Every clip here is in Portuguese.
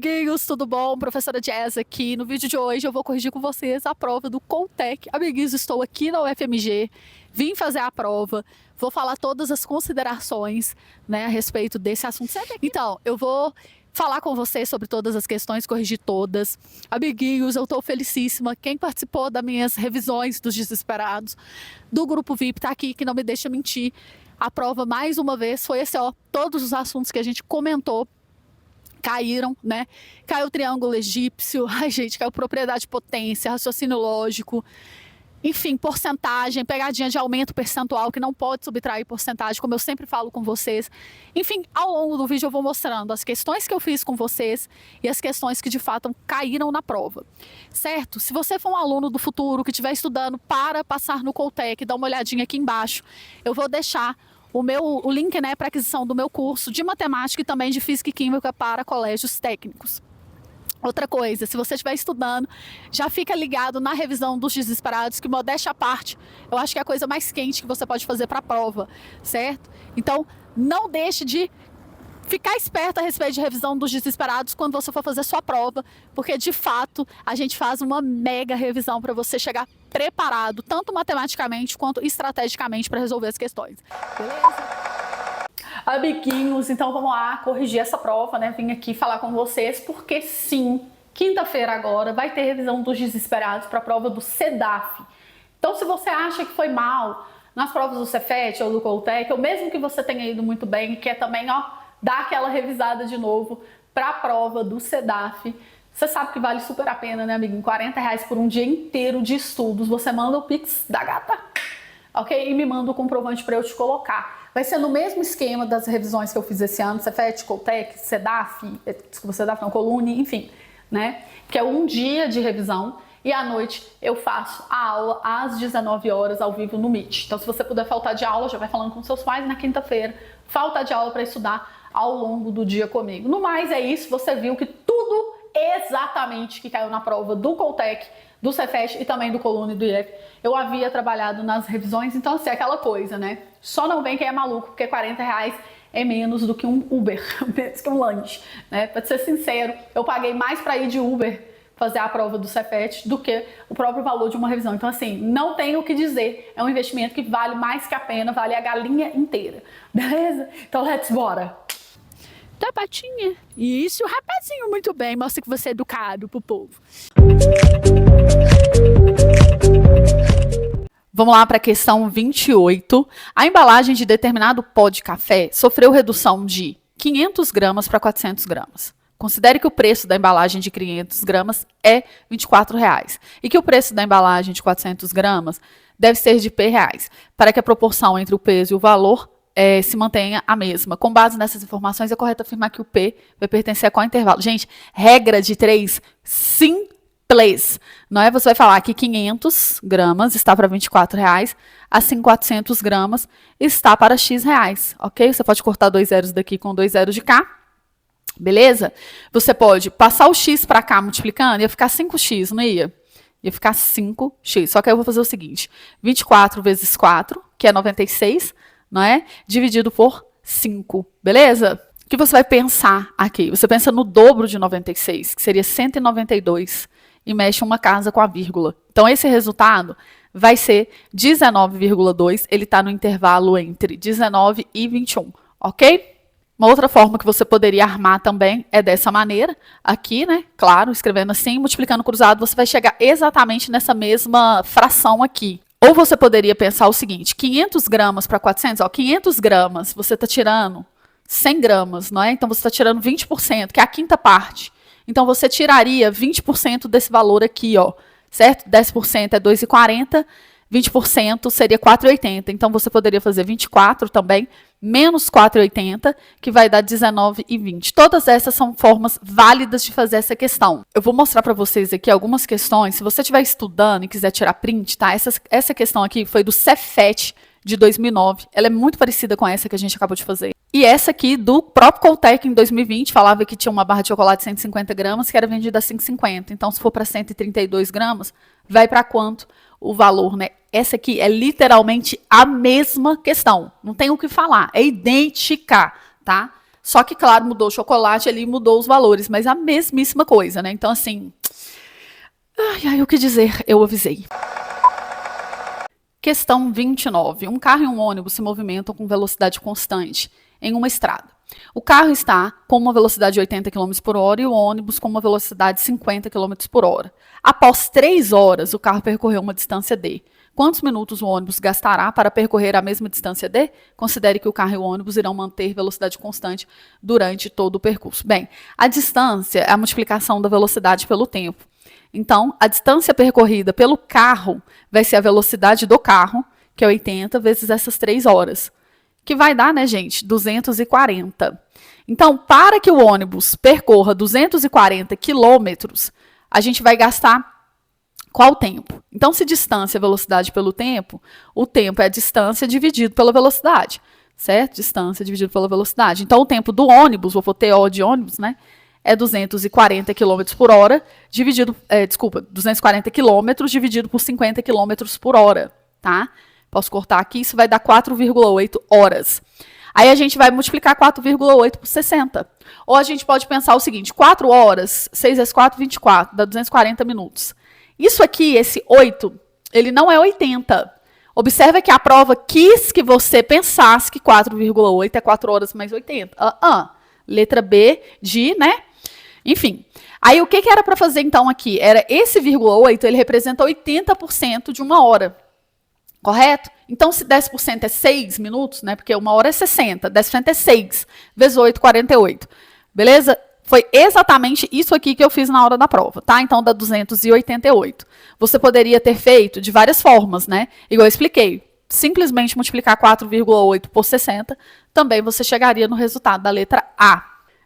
Amiguinhos, tudo bom? Professora Jazz aqui. No vídeo de hoje eu vou corrigir com vocês a prova do Coltec. Amiguinhos, estou aqui na UFMG, vim fazer a prova, vou falar todas as considerações, né, a respeito desse assunto. Então, eu vou falar com vocês sobre todas as questões, corrigir todas. Amiguinhos, eu estou felicíssima. Quem participou das minhas revisões dos desesperados, do grupo VIP, tá aqui, que não me deixa mentir. A prova, mais uma vez, foi esse, ó, todos os assuntos que a gente comentou caíram, né? Caiu o triângulo egípcio, ai gente, caiu propriedade de potência, raciocínio lógico, enfim, porcentagem, pegadinha de aumento percentual, que não pode subtrair porcentagem, como eu sempre falo com vocês. Enfim, ao longo do vídeo eu vou mostrando as questões que eu fiz com vocês e as questões que de fato caíram na prova, certo? Se você for um aluno do futuro que estiver estudando para passar no Coltec, dá uma olhadinha aqui embaixo, eu vou deixar o link, né, para aquisição do meu curso de matemática e também de física e química para colégios técnicos. Outra coisa, se você estiver estudando, já fica ligado na revisão dos desesperados, que modéstia à parte, eu acho que é a coisa mais quente que você pode fazer para a prova, certo? Então, não deixe de ficar esperto a respeito de revisão dos desesperados quando você for fazer sua prova, porque de fato a gente faz uma mega revisão para você chegar preparado, tanto matematicamente quanto estrategicamente, para resolver as questões. Beleza? Amiguinhos, então vamos lá corrigir essa prova, né? Vim aqui falar com vocês porque sim, quinta-feira agora vai ter revisão dos desesperados para a prova do CEDAF. Então, se você acha que foi mal nas provas do Cefet ou do Coltec, ou mesmo que você tenha ido muito bem e quer também, ó, dar aquela revisada de novo para a prova do CEDAF, você sabe que vale super a pena, né, amiguinho? R$40 por um dia inteiro de estudos. Você manda o Pix da gata, ok? E me manda o comprovante para eu te colocar. Vai ser no mesmo esquema das revisões que eu fiz esse ano, Cefet, Coltec, CEDAF, desculpa, CEDAF não, Colune, enfim, né? Que é um dia de revisão e à noite eu faço a aula às 19 horas ao vivo no Meet. Então, se você puder faltar de aula, já vai falando com seus pais na quinta-feira, falta de aula para estudar ao longo do dia comigo. No mais é isso, você viu que tudo exatamente que caiu na prova do Coltec, do Cefet e também do Colune e do IF, eu havia trabalhado nas revisões, então assim, é aquela coisa, né? Só não vem quem é maluco, porque R$40 é menos do que um Uber, menos que um lanche, né? Pra ser sincero, eu paguei mais para ir de Uber fazer a prova do Cefet do que o próprio valor de uma revisão. Então assim, não tenho o que dizer, é um investimento que vale mais que a pena, vale a galinha inteira, beleza? Então let's bora! Tá, patinha? Isso, rapazinho, muito bem, mostra que você é educado pro povo. Vamos lá para a questão 28. A embalagem de determinado pó de café sofreu redução de 500 gramas para 400 gramas. Considere que o preço da embalagem de 500 gramas é R$24 e que o preço da embalagem de 400 gramas deve ser de R$P, para que a proporção entre o peso e o valor se mantenha a mesma. Com base nessas informações, é correto afirmar que o P vai pertencer a qual intervalo? Gente, regra de 3, simples. Não é? Você vai falar que 500 gramas está para R$24, assim 400 gramas está para X reais, ok? Você pode cortar 2 zeros daqui com 2 zeros de cá, beleza? Você pode passar o X para cá multiplicando, ia ficar 5X, não ia? Ia ficar 5X, só que aí eu vou fazer o seguinte, 24 vezes 4, que é 96, não é? Dividido por 5, beleza? O que você vai pensar aqui? Você pensa no dobro de 96, que seria 192, e mexe uma casa com a vírgula. Então, esse resultado vai ser 19,2, ele está no intervalo entre 19 e 21, ok? Uma outra forma que você poderia armar também é dessa maneira, aqui, né? Claro, escrevendo assim, multiplicando cruzado, você vai chegar exatamente nessa mesma fração aqui. Ou você poderia pensar o seguinte, 500 gramas para 400, ó, 500 gramas, você está tirando 100 gramas, não é? Então, você está tirando 20%, que é a quinta parte. Então, você tiraria 20% desse valor aqui, ó, certo? 10% é 2,40, 20% seria 4,80. Então, você poderia fazer 24 também, menos 4,80, que vai dar 19,20. Todas essas são formas válidas de fazer essa questão. Eu vou mostrar para vocês aqui algumas questões. Se você estiver estudando e quiser tirar print, tá? Essa questão aqui foi do Cefet de 2009. Ela é muito parecida com essa que a gente acabou de fazer. E essa aqui do próprio Coltec em 2020, falava que tinha uma barra de chocolate de 150 gramas que era vendida a 5,50. Então, se for para 132 gramas, vai para quanto o valor, né? Essa aqui é literalmente a mesma questão. Não tem o que falar, é idêntica, tá? Só que, claro, mudou o chocolate ali, mudou os valores, mas a mesmíssima coisa, né? Então, assim, o que dizer? Eu avisei. Questão 29. Um carro e um ônibus se movimentam com velocidade constante em uma estrada. O carro está com uma velocidade de 80 km por hora e o ônibus com uma velocidade de 50 km por hora. Após 3 horas, o carro percorreu uma distância D. Quantos minutos o ônibus gastará para percorrer a mesma distância D? Considere que o carro e o ônibus irão manter velocidade constante durante todo o percurso. Bem, a distância é a multiplicação da velocidade pelo tempo. Então, a distância percorrida pelo carro vai ser a velocidade do carro, que é 80, vezes essas 3 horas. Que vai dar, né, gente, 240. Então, para que o ônibus percorra 240 quilômetros, a gente vai gastar qual tempo? Então, se distância é velocidade pelo tempo, o tempo é a distância dividido pela velocidade, certo? Distância dividido pela velocidade. Então, o tempo do ônibus, vou TO de ônibus, né? É 240 km por hora, 240 quilômetros dividido por 50 km por hora, tá? Posso cortar aqui, isso vai dar 4,8 horas. Aí a gente vai multiplicar 4,8 por 60. Ou a gente pode pensar o seguinte, 4 horas, 6 vezes 4, 24, dá 240 minutos. Isso aqui, esse 8, ele não é 80. Observa que a prova quis que você pensasse que 4,8 é 4 horas mais 80. Letra B de, né? Enfim. Aí o que era para fazer então aqui? Era esse 0,8, ele representa 80% de uma hora. Correto? Então, se 10% é 6 minutos, né? Porque uma hora é 60, 10% é 6, vezes 8, 48. Beleza? Foi exatamente isso aqui que eu fiz na hora da prova, tá? Então, dá 288. Você poderia ter feito de várias formas, né? Igual eu expliquei. Simplesmente multiplicar 4,8 por 60, também você chegaria no resultado da letra A.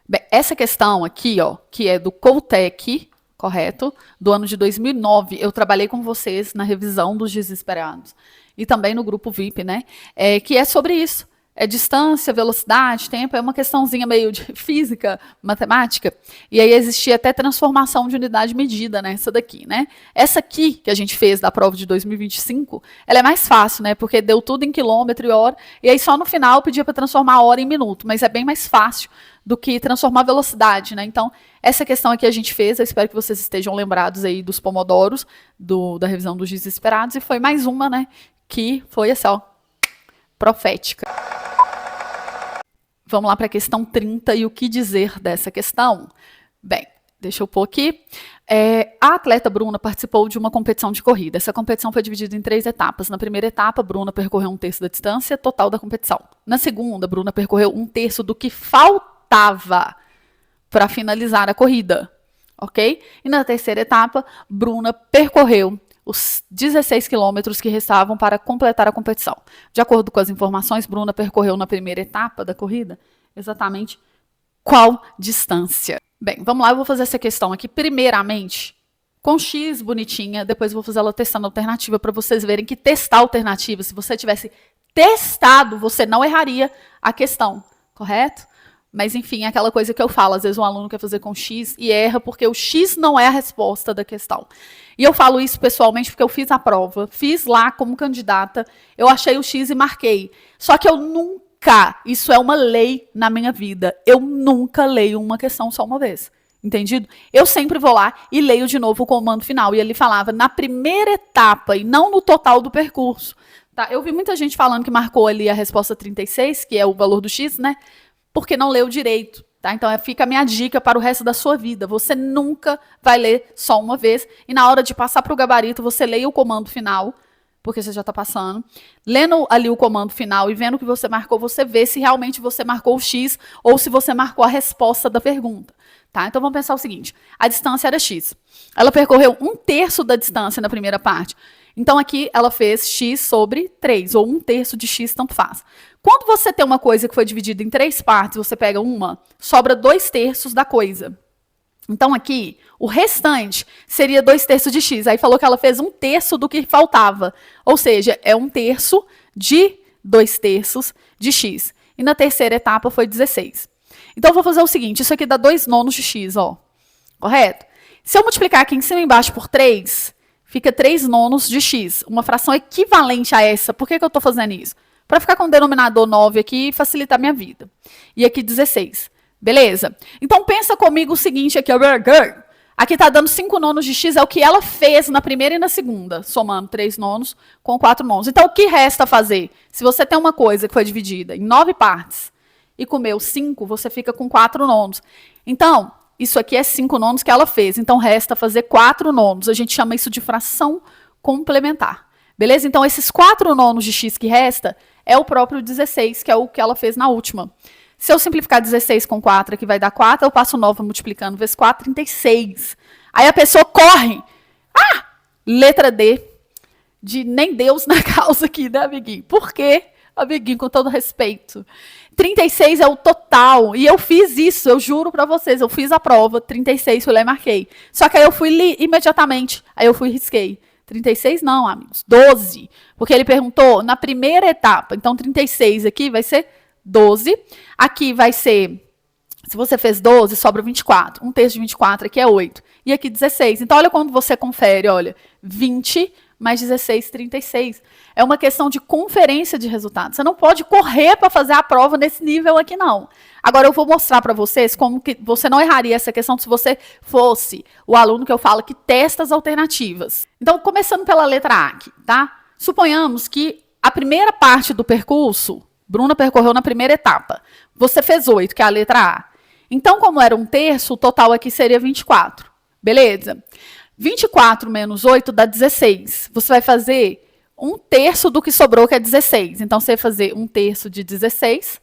Bem, essa questão aqui, ó, que é do Coutec, correto? Do ano de 2009, eu trabalhei com vocês na revisão dos desesperados. E também no grupo VIP, né? Que é sobre isso. É distância, velocidade, tempo, é uma questãozinha meio de física, matemática. E aí existia até transformação de unidade medida nessa daqui, né? Essa aqui, que a gente fez da prova de 2025, ela é mais fácil, né? Porque deu tudo em quilômetro e hora, e aí só no final pedia para transformar a hora em minuto, mas é bem mais fácil do que transformar a velocidade, né? Então, essa questão aqui a gente fez, eu espero que vocês estejam lembrados aí dos pomodoros, da revisão dos desesperados, e foi mais uma, né? Que foi essa, ó, profética. Vamos lá para a questão 30 e o que dizer dessa questão? Bem, deixa eu pôr aqui. A atleta Bruna participou de uma competição de corrida. Essa competição foi dividida em 3 etapas. Na primeira etapa, Bruna percorreu 1/3 da distância total da competição. Na segunda, Bruna percorreu 1/3 do que faltava para finalizar a corrida. Ok? E na terceira etapa, Bruna percorreu os 16 quilômetros que restavam para completar a competição. De acordo com as informações, Bruna percorreu na primeira etapa da corrida exatamente qual distância? Bem, vamos lá, eu vou fazer essa questão aqui primeiramente com X bonitinha, depois eu vou fazer ela testando a alternativa para vocês verem que testar a alternativa, se você tivesse testado, você não erraria a questão, correto? Mas, enfim, é aquela coisa que eu falo, às vezes um aluno quer fazer com X e erra porque o X não é a resposta da questão. E eu falo isso pessoalmente porque eu fiz a prova, fiz lá como candidata, eu achei o X e marquei. Só que eu nunca, isso é uma lei na minha vida, eu nunca leio uma questão só uma vez. Entendido? Eu sempre vou lá e leio de novo o comando final. E ele falava na primeira etapa e não no total do percurso. Tá? Eu vi muita gente falando que marcou ali a resposta 36, que é o valor do X, né? Porque não leu direito, tá? Então fica a minha dica para o resto da sua vida. Você nunca vai ler só uma vez e na hora de passar para o gabarito, você leia o comando final, porque você já está passando. Lendo ali o comando final e vendo o que você marcou, você vê se realmente você marcou o X ou se você marcou a resposta da pergunta. Tá? Então vamos pensar o seguinte, a distância era X. Ela percorreu 1/3 da distância na primeira parte. Então aqui ela fez X sobre 3, ou 1/3 de X, tanto faz. Quando você tem uma coisa que foi dividida em 3 partes, você pega uma, sobra 2/3 da coisa. Então aqui, o restante seria 2/3 de X. Aí falou que ela fez 1/3 do que faltava. Ou seja, é 1/3 de 2/3 de X. E na terceira etapa foi 16. Então eu vou fazer o seguinte, isso aqui dá 2/9 de X, ó. Correto? Se eu multiplicar aqui em cima e embaixo por 3, fica 3/9 de X. Uma fração equivalente a essa. Por que eu estou fazendo isso? para ficar com o denominador 9 aqui e facilitar a minha vida. E aqui 16. Beleza? Então pensa comigo o seguinte aqui, aqui está dando 5 nonos de x, é o que ela fez na primeira e na segunda, somando 3 nonos com 4 nonos. Então o que resta fazer? Se você tem uma coisa que foi dividida em 9 partes e comeu 5, você fica com 4 nonos. Então, isso aqui é 5 nonos que ela fez, então resta fazer 4 nonos. A gente chama isso de fração complementar. Beleza? Então, esses 4 nonos de x que resta é o próprio 16, que é o que ela fez na última. Se eu simplificar 16 com 4, aqui vai dar 4, eu passo 9 multiplicando vezes 4, 36. Aí a pessoa corre. Ah! Letra D, de nem Deus na causa aqui, né, amiguinho? Por quê? Amiguinho, com todo respeito. 36 é o total, e eu fiz isso, eu juro pra vocês, eu fiz a prova, 36, fui lá e marquei. Só que aí eu fui imediatamente, aí eu fui e risquei. 36 não, amigos, 12. Porque ele perguntou na primeira etapa. Então, 36 aqui vai ser 12. Aqui vai ser, se você fez 12, sobra 24. Um terço de 24 aqui é 8. E aqui 16. Então, olha quando você confere, olha, 20 mais 16, 36. É uma questão de conferência de resultados. Você não pode correr para fazer a prova nesse nível aqui, não. Agora, eu vou mostrar para vocês como que você não erraria essa questão se você fosse o aluno que eu falo que testa as alternativas. Então, começando pela letra A aqui, tá? Suponhamos que a primeira parte do percurso, Bruna percorreu na primeira etapa. Você fez 8, que é a letra A. Então, como era um terço, o total aqui seria 24. Beleza? 24 menos 8 dá 16. Você vai fazer um terço do que sobrou, que é 16. Então, você vai fazer um terço de 16.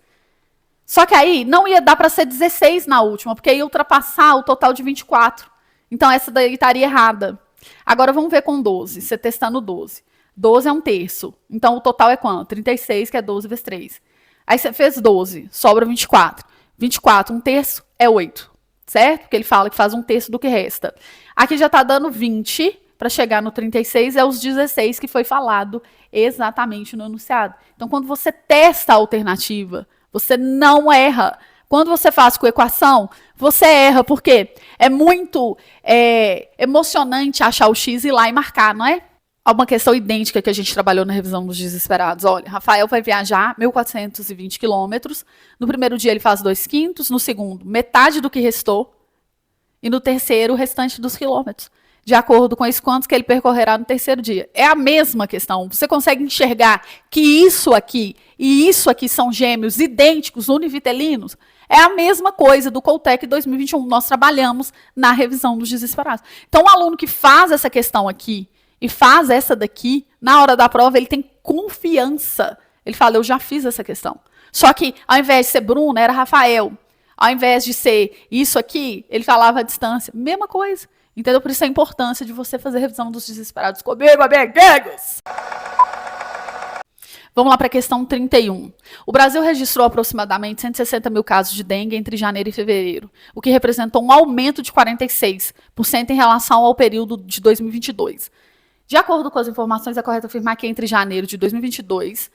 Só que aí não ia dar para ser 16 na última, porque ia ultrapassar o total de 24. Então, essa daí estaria errada. Agora, vamos ver com 12. Você testando 12. 12 é um terço. Então, o total é quanto? 36, que é 12 vezes 3. Aí, você fez 12. Sobra 24. 24, um terço é 8. Certo? Porque ele fala que faz um terço do que resta. Aqui já está dando 20, para chegar no 36, é os 16 que foi falado exatamente no enunciado. Então, quando você testa a alternativa, você não erra. Quando você faz com equação, você erra, porque é muito emocionante achar o x e ir lá e marcar, não é? Há uma questão idêntica que a gente trabalhou na revisão dos desesperados. Olha, Rafael vai viajar 1.420 quilômetros. No primeiro dia ele faz 2/5, no segundo, metade do que restou. E no terceiro, o restante dos quilômetros. De acordo com isso, quantos que ele percorrerá no terceiro dia. É a mesma questão. Você consegue enxergar que isso aqui e isso aqui são gêmeos idênticos, univitelinos? É a mesma coisa do Coltec 2021. Nós trabalhamos na revisão dos desesperados. Então, o aluno que faz essa questão aqui e faz essa daqui, na hora da prova, ele tem confiança. Ele fala, eu já fiz essa questão. Só que, ao invés de ser Bruna, era Rafael. Ao invés de ser isso aqui, ele falava a distância. Mesma coisa. Entendeu? Por isso a importância de você fazer revisão dos desesperados comigo, amigos! Vamos lá para a questão 31. O Brasil registrou aproximadamente 160 mil casos de dengue entre janeiro e fevereiro, o que representou um aumento de 46% em relação ao período de 2022. De acordo com as informações, é correto afirmar que entre janeiro de 2022,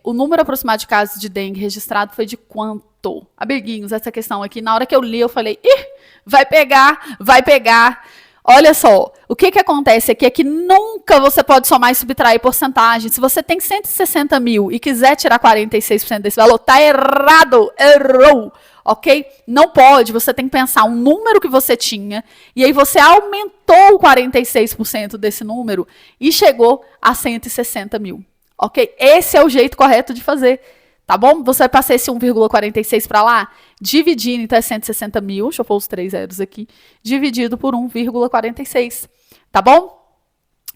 o número aproximado de casos de dengue registrado foi de quanto? Amiguinhos, essa questão aqui, na hora que eu li, eu falei, vai pegar, vai pegar. Olha só, o que acontece aqui é que nunca você pode somar e subtrair porcentagem. Se você tem 160 mil e quiser tirar 46% desse valor, tá errado, errou. Ok? Não pode, você tem que pensar um número que você tinha, e aí você aumentou 46% desse número e chegou a 160 mil. Ok? Esse é o jeito correto de fazer, tá bom? Você vai passar esse 1,46 para lá, dividindo, então é 160 mil, deixa eu pôr os 3 zeros aqui, dividido por 1,46, tá bom?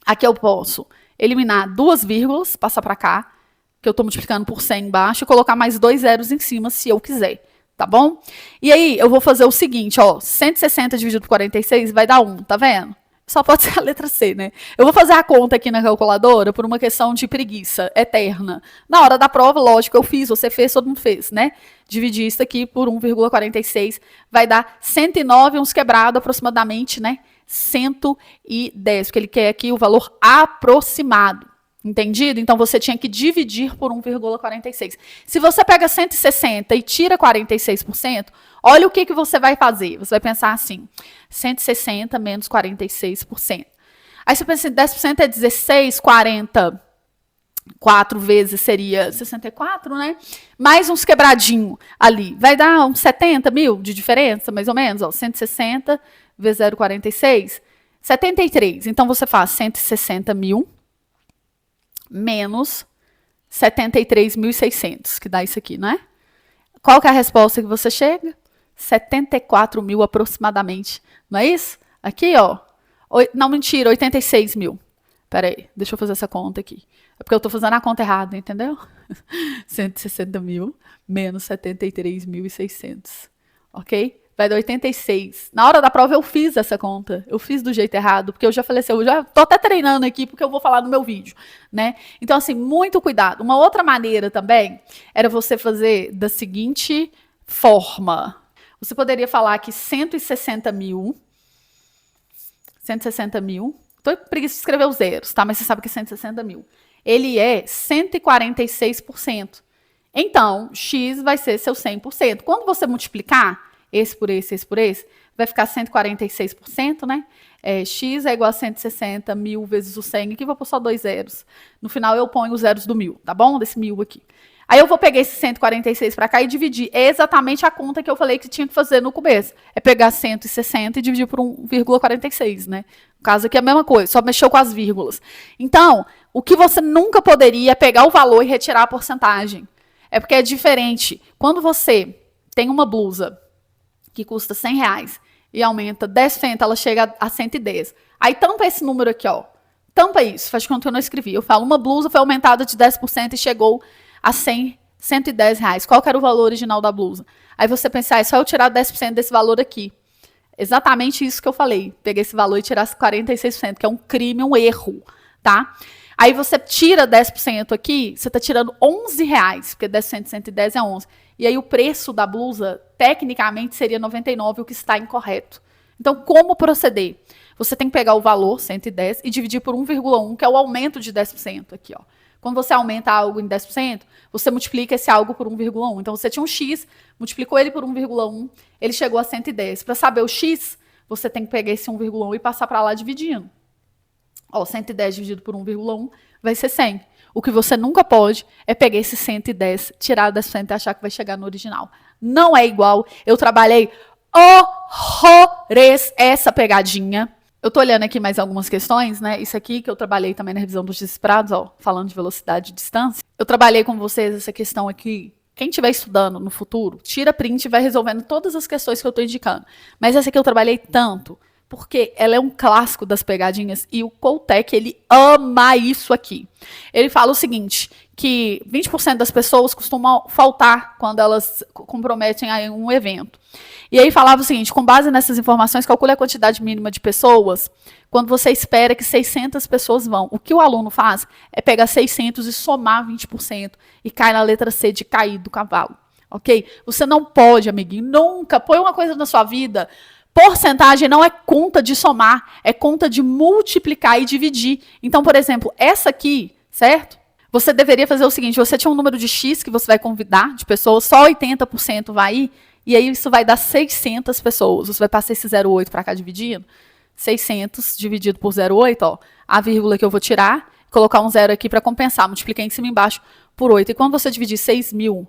Aqui eu posso eliminar 2 vírgulas, passar para cá, que eu estou multiplicando por 100 embaixo, e colocar mais 2 zeros em cima, se eu quiser. Tá bom? E aí, eu vou fazer o seguinte, ó, 160 dividido por 46 vai dar 1, tá vendo? Só pode ser a letra C, né? Eu vou fazer a conta aqui na calculadora por uma questão de preguiça eterna. Na hora da prova, lógico, eu fiz, você fez, todo mundo fez, né? Dividir isso aqui por 1,46 vai dar 109, uns quebrados aproximadamente, né? 110, porque ele quer aqui o valor aproximado. Entendido? Então, você tinha que dividir por 1,46. Se você pega 160 e tira 46%, olha o que você vai fazer. Você vai pensar assim, 160 menos 46%. Aí você pensa assim, 10% é 16, 40. 4 vezes seria 64, né? Mais uns quebradinho ali. Vai dar uns 70 mil de diferença, mais ou menos. Ó, 160 vezes 0,46. 73. Então, você faz 160 mil menos 73.600, que dá isso aqui, não é? Qual que é a resposta que você chega? 74 mil aproximadamente. Não é isso? Aqui, ó. Não, mentira, 86 mil. Peraí, deixa eu fazer essa conta aqui. É porque eu tô fazendo a conta errada, entendeu? 160 mil menos 73.600. Ok? Vai dar 86. Na hora da prova eu fiz essa conta. Eu fiz do jeito errado, porque eu já falei assim, eu já tô até treinando aqui, porque eu vou falar no meu vídeo, né? Então, assim, muito cuidado. Uma outra maneira também era você fazer da seguinte forma. Você poderia falar que 160 mil... Tô com preguiça de escrever os zeros, tá? Mas você sabe que 160 mil. Ele é 146%. Então, x vai ser seu 100%. Quando você multiplicar esse por esse, vai ficar 146%, né? X é igual a 160 mil vezes o 100. Aqui eu vou pôr só 2 zeros. No final eu ponho os zeros do 1000, tá bom? Desse 1000 aqui. Aí eu vou pegar esse 146 para cá e dividir. É exatamente a conta que eu falei que tinha que fazer no começo. É pegar 160 e dividir por 1,46, né? No caso aqui é a mesma coisa, só mexeu com as vírgulas. Então, o que você nunca poderia é pegar o valor e retirar a porcentagem. É porque é diferente. Quando você tem uma blusa que custa R$100 e aumenta 10 centavos, ela chega a 110. Aí tampa esse número aqui, ó. Tampa isso, faz de conta que eu não escrevi. Eu falo, uma blusa foi aumentada de 10% e chegou a 110 reais. Qual que era o valor original da blusa? Aí você pensa, é só eu tirar 10% desse valor aqui. Exatamente isso que eu falei. Peguei esse valor e tirasse 46%, que é um crime, um erro, tá? Aí você tira 10% aqui, você está tirando R$11, porque 10% de 110 é 11. E aí o preço da blusa, tecnicamente, seria 99, o que está incorreto. Então, como proceder? Você tem que pegar o valor, 110, e dividir por 1,1, que é o aumento de 10% aqui, ó. Quando você aumenta algo em 10%, você multiplica esse algo por 1,1. Então, você tinha um X, multiplicou ele por 1,1, ele chegou a 110. Para saber o X, você tem que pegar esse 1,1 e passar para lá dividindo. Ó, 110 dividido por 1,1 vai ser 100. O que você nunca pode é pegar esse 110, tirar 10% e achar que vai chegar no original. Não é igual. Eu trabalhei horrores essa pegadinha. Eu tô olhando aqui mais algumas questões, né? Isso aqui que eu trabalhei também na revisão dos desesperados, ó, falando de velocidade e distância. Eu trabalhei com vocês essa questão aqui. Quem estiver estudando no futuro, tira print e vai resolvendo todas as questões que eu tô indicando. Mas essa aqui eu trabalhei tanto, porque ela é um clássico das pegadinhas e o Coutek, ele ama isso aqui. Ele fala o seguinte, que 20% das pessoas costumam faltar quando elas comprometem a um evento. E aí falava o seguinte, com base nessas informações, calcule a quantidade mínima de pessoas quando você espera que 600 pessoas vão. O que o aluno faz é pegar 600 e somar 20% e cai na letra C de cair do cavalo, ok? Você não pode, amiguinho, nunca põe uma coisa na sua vida. Porcentagem não é conta de somar, é conta de multiplicar e dividir. Então, por exemplo, essa aqui, certo? Você deveria fazer o seguinte, você tinha um número de X que você vai convidar de pessoas, só 80% vai ir, e aí isso vai dar 600 pessoas. Você vai passar esse 0,8 para cá dividindo. 600 dividido por 0,8, ó, a vírgula que eu vou tirar, colocar um zero aqui para compensar. Multipliquei em cima e embaixo por 8. E quando você dividir 6.000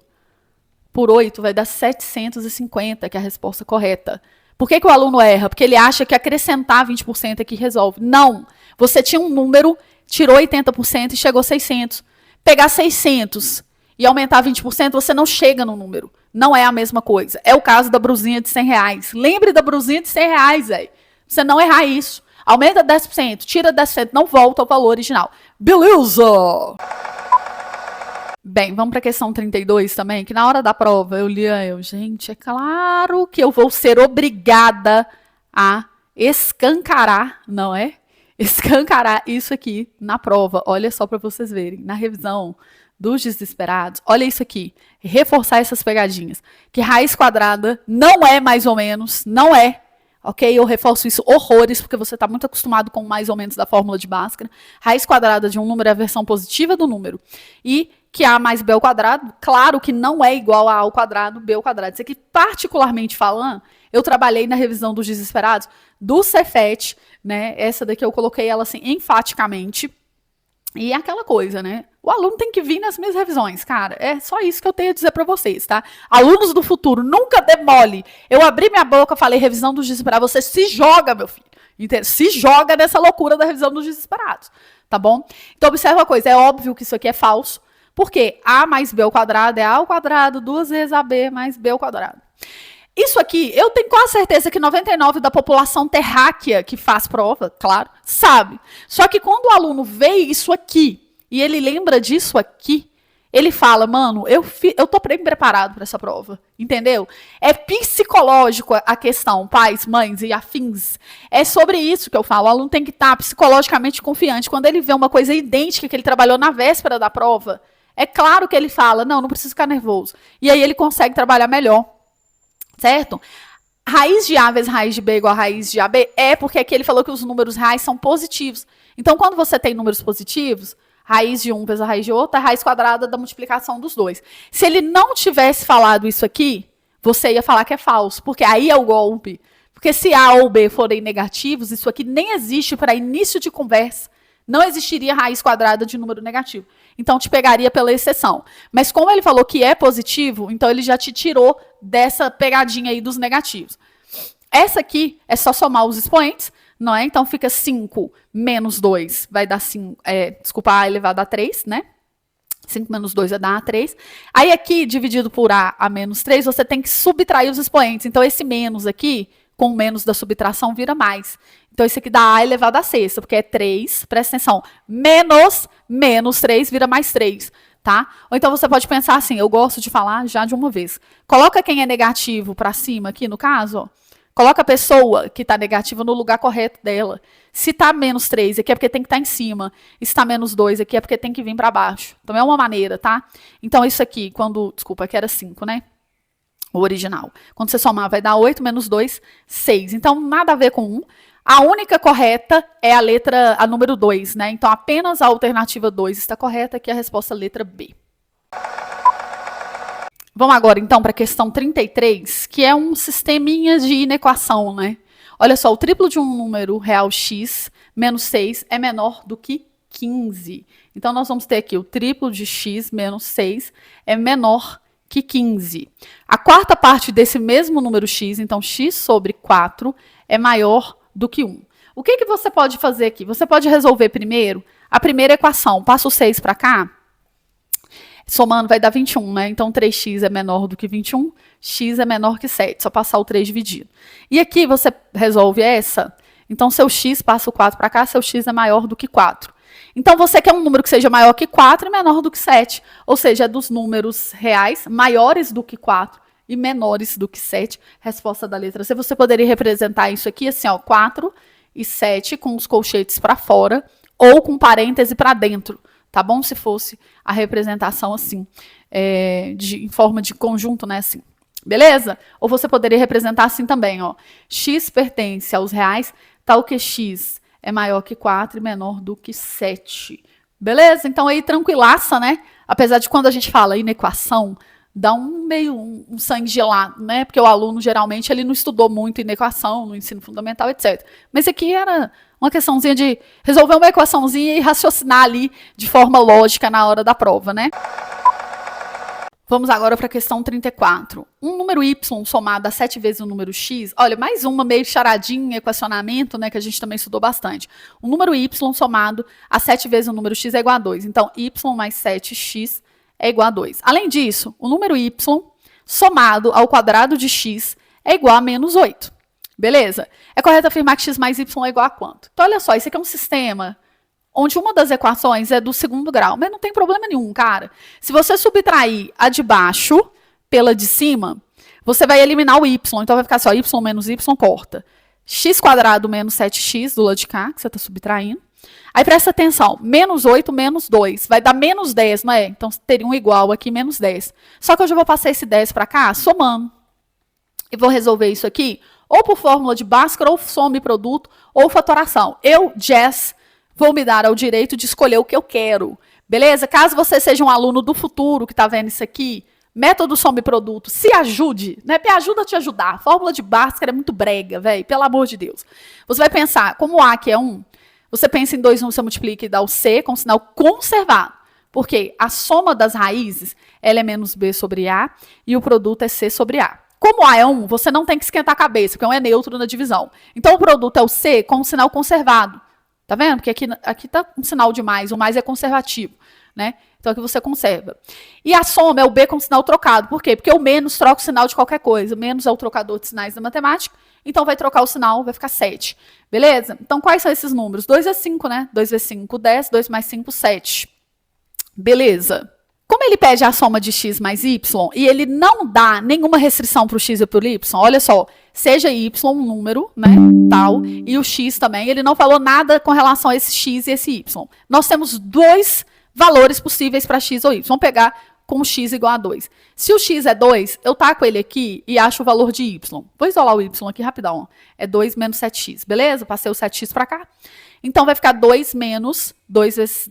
por 8, vai dar 750, que é a resposta correta. Por que o aluno erra? Porque ele acha que acrescentar 20% aqui resolve. Não. Você tinha um número, tirou 80% e chegou a 600. Pegar 600 e aumentar 20%, você não chega no número. Não é a mesma coisa. É o caso da brusinha de R$100. Lembre da brusinha de R$100, velho. Você não errar isso. Aumenta 10%, tira 10%, não volta ao valor original. Beleza! Bem, vamos para a questão 32 também, que na hora da prova eu lia, gente, é claro que eu vou ser obrigada a escancarar, não é? Escancarar isso aqui na prova. Olha só para vocês verem, na revisão dos desesperados, olha isso aqui, reforçar essas pegadinhas, que raiz quadrada não é mais ou menos, não é, ok? Eu reforço isso horrores, porque você está muito acostumado com mais ou menos da fórmula de Bhaskara. Raiz quadrada de um número é a versão positiva do número, e que A mais B ao quadrado, claro que não é igual a A ao quadrado, B ao quadrado. Isso aqui, particularmente falando, eu trabalhei na revisão dos desesperados do Cefet, né? Essa daqui eu coloquei ela assim, enfaticamente, E aquela coisa, né? O aluno tem que vir nas minhas revisões, cara. É só isso que eu tenho a dizer para vocês, tá? Alunos do futuro, nunca demole. Eu abri minha boca, falei revisão dos desesperados. Você se joga, meu filho. Entende? Se joga nessa loucura da revisão dos desesperados, tá bom? Então, observa uma coisa. É óbvio que isso aqui é falso. Por quê? A mais B ao quadrado é A ao quadrado, 2 vezes AB mais B ao quadrado. Isso aqui, eu tenho quase certeza que 99% da população terráquea que faz prova, claro, sabe. Só que quando o aluno vê isso aqui, e ele lembra disso aqui, ele fala, mano, eu tô bem preparado para essa prova, entendeu? É psicológico a questão, pais, mães e afins. É sobre isso que eu falo, o aluno tem que estar psicologicamente confiante. Quando ele vê uma coisa idêntica que ele trabalhou na véspera da prova, é claro que ele fala, não precisa ficar nervoso. E aí ele consegue trabalhar melhor. Certo? Raiz de A vezes raiz de B igual a raiz de AB é porque aqui ele falou que os números reais são positivos. Então, quando você tem números positivos, raiz de um vezes a raiz de outro é a raiz quadrada da multiplicação dos dois. Se ele não tivesse falado isso aqui, você ia falar que é falso, porque aí é o golpe. Porque se A ou B forem negativos, isso aqui nem existe para início de conversa. Não existiria raiz quadrada de número negativo. Então, te pegaria pela exceção. Mas como ele falou que é positivo, então ele já te tirou dessa pegadinha aí dos negativos. Essa aqui é só somar os expoentes, não é? Então, fica 5 menos 2 vai dar 5, A elevado a 3, né? 5 menos 2 vai dar a 3. Aí aqui, dividido por A menos 3, você tem que subtrair os expoentes. Então, esse menos aqui, com o menos da subtração, vira mais. Então, isso aqui dá A elevado a sexta, porque é 3, presta atenção, menos 3 vira mais 3, tá? Ou então você pode pensar assim, eu gosto de falar já de uma vez. Coloca quem é negativo para cima aqui, no caso, ó. Coloca a pessoa que está negativa no lugar correto dela. Se está menos 3, aqui é porque tem que estar em cima. E se está menos 2, aqui é porque tem que vir para baixo. Então, é uma maneira, tá? Então, isso aqui, desculpa, aqui era 5, né? O original. Quando você somar, vai dar 8 menos 2, 6. Então, nada a ver com 1. A única correta é a número 2, né? Então, apenas a alternativa 2 está correta, que é a resposta letra B. Vamos agora, então, para a questão 33, que é um sisteminha de inequação, né? Olha só, o triplo de um número real x menos 6 é menor do que 15. Então, nós vamos ter aqui o triplo de x menos 6 é menor que 15. A quarta parte desse mesmo número x, então x sobre 4, é maior do que 1. O que você pode fazer aqui? Você pode resolver primeiro a primeira equação. Passa o 6 para cá. Somando vai dar 21, né? Então, 3x é menor do que 21, x é menor que 7. Só passar o 3 dividido. E aqui você resolve essa. Então, seu x passa o 4 para cá, seu x é maior do que 4. Então, você quer um número que seja maior que 4 e menor do que 7. Ou seja, é dos números reais maiores do que 4 e menores do que 7. Resposta da letra C. Você poderia representar isso aqui assim, ó, 4 e 7 com os colchetes para fora ou com parêntese para dentro. Tá bom? Se fosse a representação assim, em forma de conjunto, né? Assim. Beleza? Ou você poderia representar assim também, ó. X pertence aos reais, tal que X é maior que 4 e menor do que 7. Beleza? Então aí tranquilaça, né? Apesar de quando a gente fala inequação, dá um sangue gelado, né? Porque o aluno, geralmente, ele não estudou muito inequação no ensino fundamental, etc. Mas aqui era uma questãozinha de resolver uma equaçãozinha e raciocinar ali de forma lógica na hora da prova, né? Vamos agora para a questão 34. Um número y somado a 7 vezes o número x, olha, mais uma meio charadinha, equacionamento, né, que a gente também estudou bastante. Um número y somado a 7 vezes o número x é igual a 2. Então, y mais 7x é igual a 2. Além disso, o número y somado ao quadrado de x é igual a menos 8. Beleza? É correto afirmar que x mais y é igual a quanto? Então, olha só, isso aqui é um sistema onde uma das equações é do segundo grau, mas não tem problema nenhum, cara. Se você subtrair a de baixo pela de cima, você vai eliminar o y. Então, vai ficar só y menos y, corta. X quadrado menos 7x do lado de cá, que você está subtraindo. Aí, presta atenção, menos 8 menos 2, vai dar menos 10, não é? Então, teria um igual aqui, menos 10. Só que eu já vou passar esse 10 para cá, somando. E vou resolver isso aqui, ou por fórmula de Bhaskara, ou soma e produto, ou fatoração. Eu, Jess, vou me dar ao direito de escolher o que eu quero. Beleza? Caso você seja um aluno do futuro que está vendo isso aqui, método soma e produto, se ajude, né? Me ajuda a te ajudar. A fórmula de Bhaskara é muito brega, velho, pelo amor de Deus. Você vai pensar, como A que é 1, Você pensa em 2 números, você multiplica e dá o C com sinal conservado. Porque a soma das raízes, ela é menos B sobre A e o produto é C sobre A. Como A é 1, você não tem que esquentar a cabeça, porque 1 é neutro na divisão. Então, o produto é o C com o sinal conservado. Tá vendo? Porque aqui tá um sinal de mais, o mais é conservativo, né? Então, aqui você conserva. E a soma é o B com sinal trocado. Por quê? Porque o menos troca o sinal de qualquer coisa. O menos é o trocador de sinais da matemática. Então, vai trocar o sinal, vai ficar 7. Beleza? Então, quais são esses números? 2 vezes 5, né? 2 vezes 5, 10. 2 mais 5, 7. Beleza. Como ele pede a soma de x mais y, e ele não dá nenhuma restrição para o x e para o y, olha só, seja y um número, né, tal, e o x também, ele não falou nada com relação a esse x e esse y. Nós temos 2 valores possíveis para x ou y. Vamos pegar com x igual a 2. Se o x é 2, eu taco ele aqui e acho o valor de y. Vou isolar o y aqui rapidão. É 2 menos 7x, beleza? Passei o 7x para cá. Então, vai ficar 2 menos 2 vezes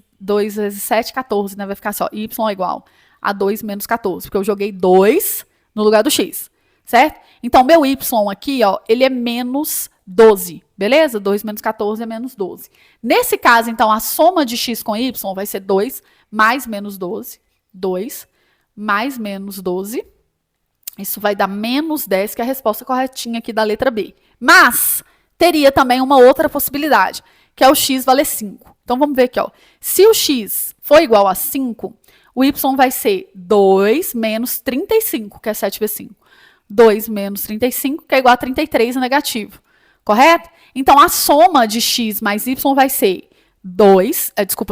7, 14, né? Vai ficar só y é igual a 2 menos 14, porque eu joguei 2 no lugar do x, certo? Então, meu y aqui, ó, ele é menos 12, beleza? 2 menos 14 é menos 12. Nesse caso, então, a soma de x com y vai ser 2 mais menos 12. 2 mais menos 12. Isso vai dar menos 10, que é a resposta corretinha aqui da letra B. Mas, teria também uma outra possibilidade, que é o x valer 5. Então, vamos ver aqui, ó. Se o x for igual a 5, o y vai ser 2 menos 35, que é 7 vezes 5. 2 menos 35, que é igual a 33 negativo. Correto? Então, a soma de x mais y vai ser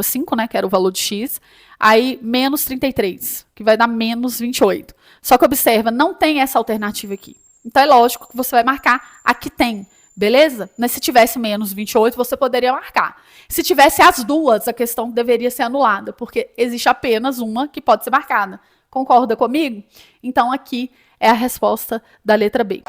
5, né, que era o valor de x, aí menos 33, que vai dar menos 28. Só que observa, não tem essa alternativa aqui. Então, é lógico que você vai marcar aqui tem. Beleza? Mas se tivesse menos 28, você poderia marcar. Se tivesse as duas, a questão deveria ser anulada, porque existe apenas uma que pode ser marcada. Concorda comigo? Então, aqui é a resposta da letra B.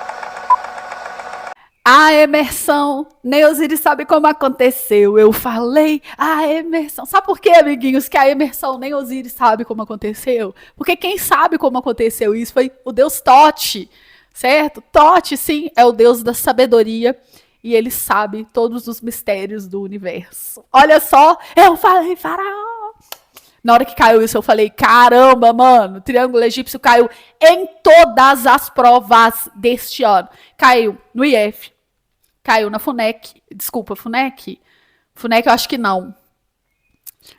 A emersão, Neuziri sabe como aconteceu. Eu falei, a emersão. Sabe por quê, amiguinhos, que a emersão Neuziri sabe como aconteceu? Porque quem sabe como aconteceu isso foi o deus Tote. Certo? Tote, sim, é o deus da sabedoria e ele sabe todos os mistérios do universo. Olha só, eu falei faraó. Na hora que caiu isso, eu falei, caramba, mano, o triângulo egípcio caiu em todas as provas deste ano. Caiu no IF, caiu na FUNEC, desculpa, FUNEC? FUNEC eu acho que não.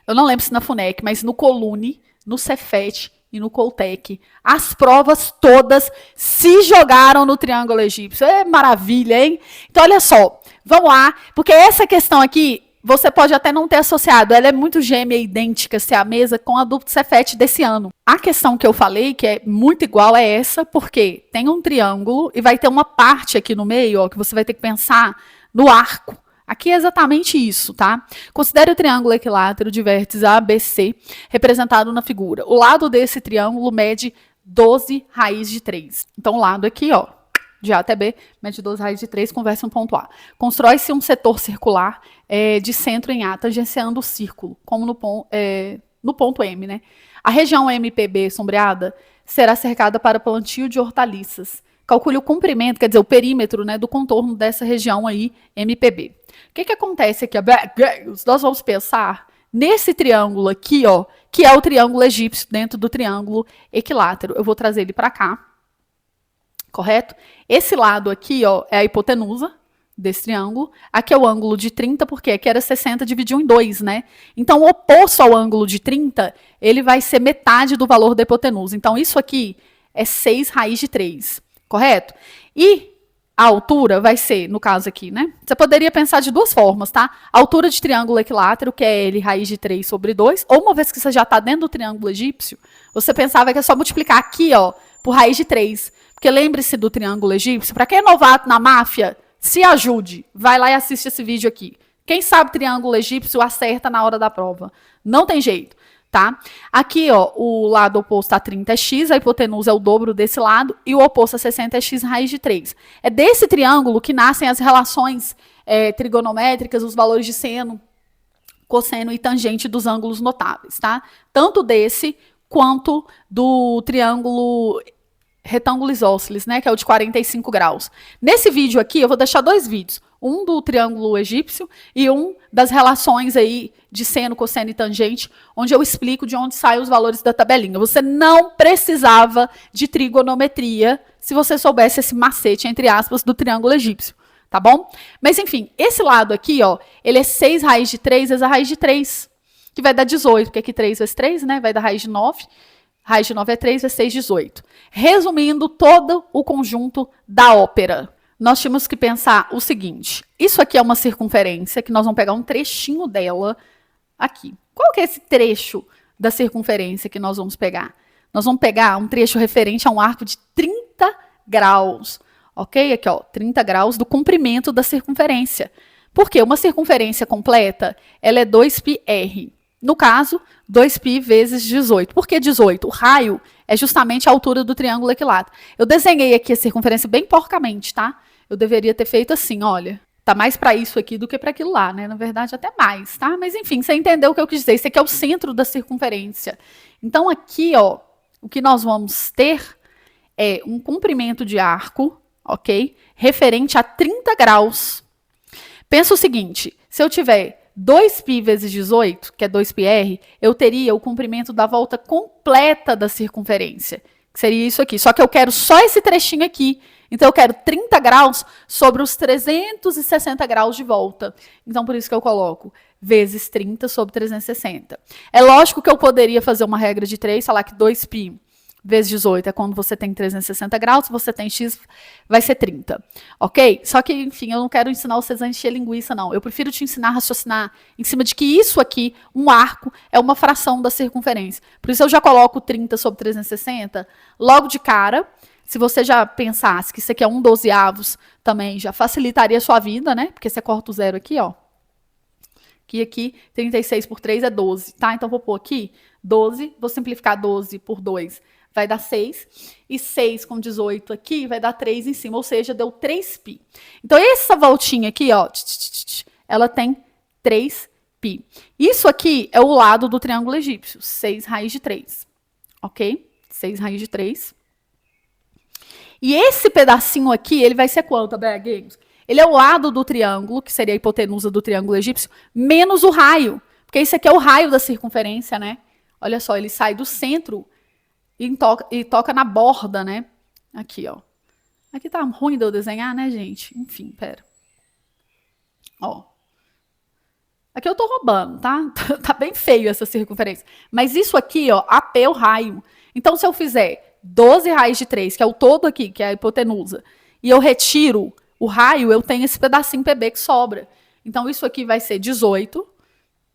Eu não lembro se na FUNEC, mas no Colune, no Cefet e no Coltec. As provas todas se jogaram no triângulo egípcio. É maravilha, hein? Então, olha só. Vamos lá. Porque essa questão aqui, você pode até não ter associado. Ela é muito gêmea e idêntica, se a mesa, com a do Cefet desse ano. A questão que eu falei, que é muito igual, é essa, porque tem um triângulo e vai ter uma parte aqui no meio, ó, que você vai ter que pensar no arco. Aqui é exatamente isso, tá? Considere o triângulo equilátero de vértices ABC representado na figura. O lado desse triângulo mede 12 raiz de 3. Então, o lado aqui, ó, de A até B, mede 12 raiz de 3, conversa um ponto A. Constrói-se um setor circular de centro em A, tangenciando o círculo, como no ponto M, né? A região MPB sombreada será cercada para plantio de hortaliças. Calcule o comprimento, quer dizer, o perímetro, né, do contorno dessa região aí, MPB. O que acontece aqui? Nós vamos pensar nesse triângulo aqui, ó, que é o triângulo egípcio dentro do triângulo equilátero. Eu vou trazer ele para cá, correto? Esse lado aqui, ó, é a hipotenusa desse triângulo. Aqui é o ângulo de 30, porque aqui era 60, dividiu em 2, né? Então, o oposto ao ângulo de 30, ele vai ser metade do valor da hipotenusa. Então, isso aqui é 6 raiz de 3. Correto? E a altura vai ser, no caso aqui, né? Você poderia pensar de duas formas, tá? A altura de triângulo equilátero, que é L raiz de 3 sobre 2, ou uma vez que você já está dentro do triângulo egípcio, você pensava que é só multiplicar aqui, ó, por raiz de 3. Porque lembre-se do triângulo egípcio, para quem é novato na máfia, se ajude. Vai lá e assiste esse vídeo aqui. Quem sabe triângulo egípcio acerta na hora da prova. Não tem jeito. Tá? Aqui, ó, o lado oposto a 30 é x, a hipotenusa é o dobro desse lado, e o oposto a 60 é x raiz de 3. É desse triângulo que nascem as relações trigonométricas, os valores de seno, cosseno e tangente dos ângulos notáveis, tá? Tanto desse quanto do triângulo retângulo isósceles, né, que é o de 45 graus. Nesse vídeo aqui, eu vou deixar 2 vídeos. Um do triângulo egípcio e um das relações aí de seno, cosseno e tangente, onde eu explico de onde saem os valores da tabelinha. Você não precisava de trigonometria se você soubesse esse macete, entre aspas, do triângulo egípcio, tá bom? Mas, enfim, esse lado aqui, ó, ele é 6 raiz de 3 vezes a raiz de 3, que vai dar 18, porque aqui 3 vezes 3, né, vai dar raiz de 9. Raiz de 9 é 3, vezes 6, 18. Resumindo todo o conjunto da ópera, nós tínhamos que pensar o seguinte, isso aqui é uma circunferência, que nós vamos pegar um trechinho dela aqui. Qual que é esse trecho da circunferência que nós vamos pegar? Nós vamos pegar um trecho referente a um arco de 30 graus, ok? Aqui, ó, 30 graus do comprimento da circunferência. Por quê? Uma circunferência completa, ela é 2πr. No caso, 2π vezes 18. Por que 18? O raio é justamente a altura do triângulo equilátero. Eu desenhei aqui a circunferência bem porcamente, tá? Eu deveria ter feito assim, olha. Tá mais para isso aqui do que para aquilo lá, né? Na verdade, até mais, tá? Mas, enfim, você entendeu o que eu quis dizer. Esse aqui é o centro da circunferência. Então, aqui, ó, o que nós vamos ter é um comprimento de arco, ok? Referente a 30 graus. Pensa o seguinte, se eu tiver 2π vezes 18, que é 2πr, eu teria o comprimento da volta completa da circunferência, que seria isso aqui. Só que eu quero só esse trechinho aqui. Então, eu quero 30 graus sobre os 360 graus de volta. Então, por isso que eu coloco vezes 30 sobre 360. É lógico que eu poderia fazer uma regra de 3, falar que 2π vezes 18 é quando você tem 360 graus, se você tem x, vai ser 30, ok? Só que, enfim, eu não quero ensinar vocês a encher linguiça, não. Eu prefiro te ensinar a raciocinar em cima de que isso aqui, um arco, é uma fração da circunferência. Por isso eu já coloco 30 sobre 360 logo de cara. Se você já pensasse que isso aqui é 1/12, também já facilitaria a sua vida, né? Porque você corta o zero aqui, ó. Que aqui, 36 por 3 é 12, tá? Então, vou pôr aqui 12, vou simplificar 12 por 2, vai dar 6. E 6 com 18 aqui vai dar 3 em cima, ou seja, deu 3π. Então, essa voltinha aqui, ó, ela tem 3π. Isso aqui é o lado do triângulo egípcio, 6 raiz de 3, ok? 6 raiz de 3. E esse pedacinho aqui, ele vai ser quanto, Games? Ele é o lado do triângulo, que seria a hipotenusa do triângulo egípcio, menos o raio. Porque esse aqui é o raio da circunferência, né? Olha só, ele sai do centro e toca na borda, né? Aqui, ó. Aqui tá ruim de eu desenhar, né, gente? Enfim, pera. Ó. Aqui eu tô roubando, tá? Tá bem feio essa circunferência. Mas isso aqui, ó, AP é o raio. Então, se eu fizer 12 raiz de 3, que é o todo aqui, que é a hipotenusa, e eu retiro o raio, eu tenho esse pedacinho PB que sobra. Então, isso aqui vai ser 18,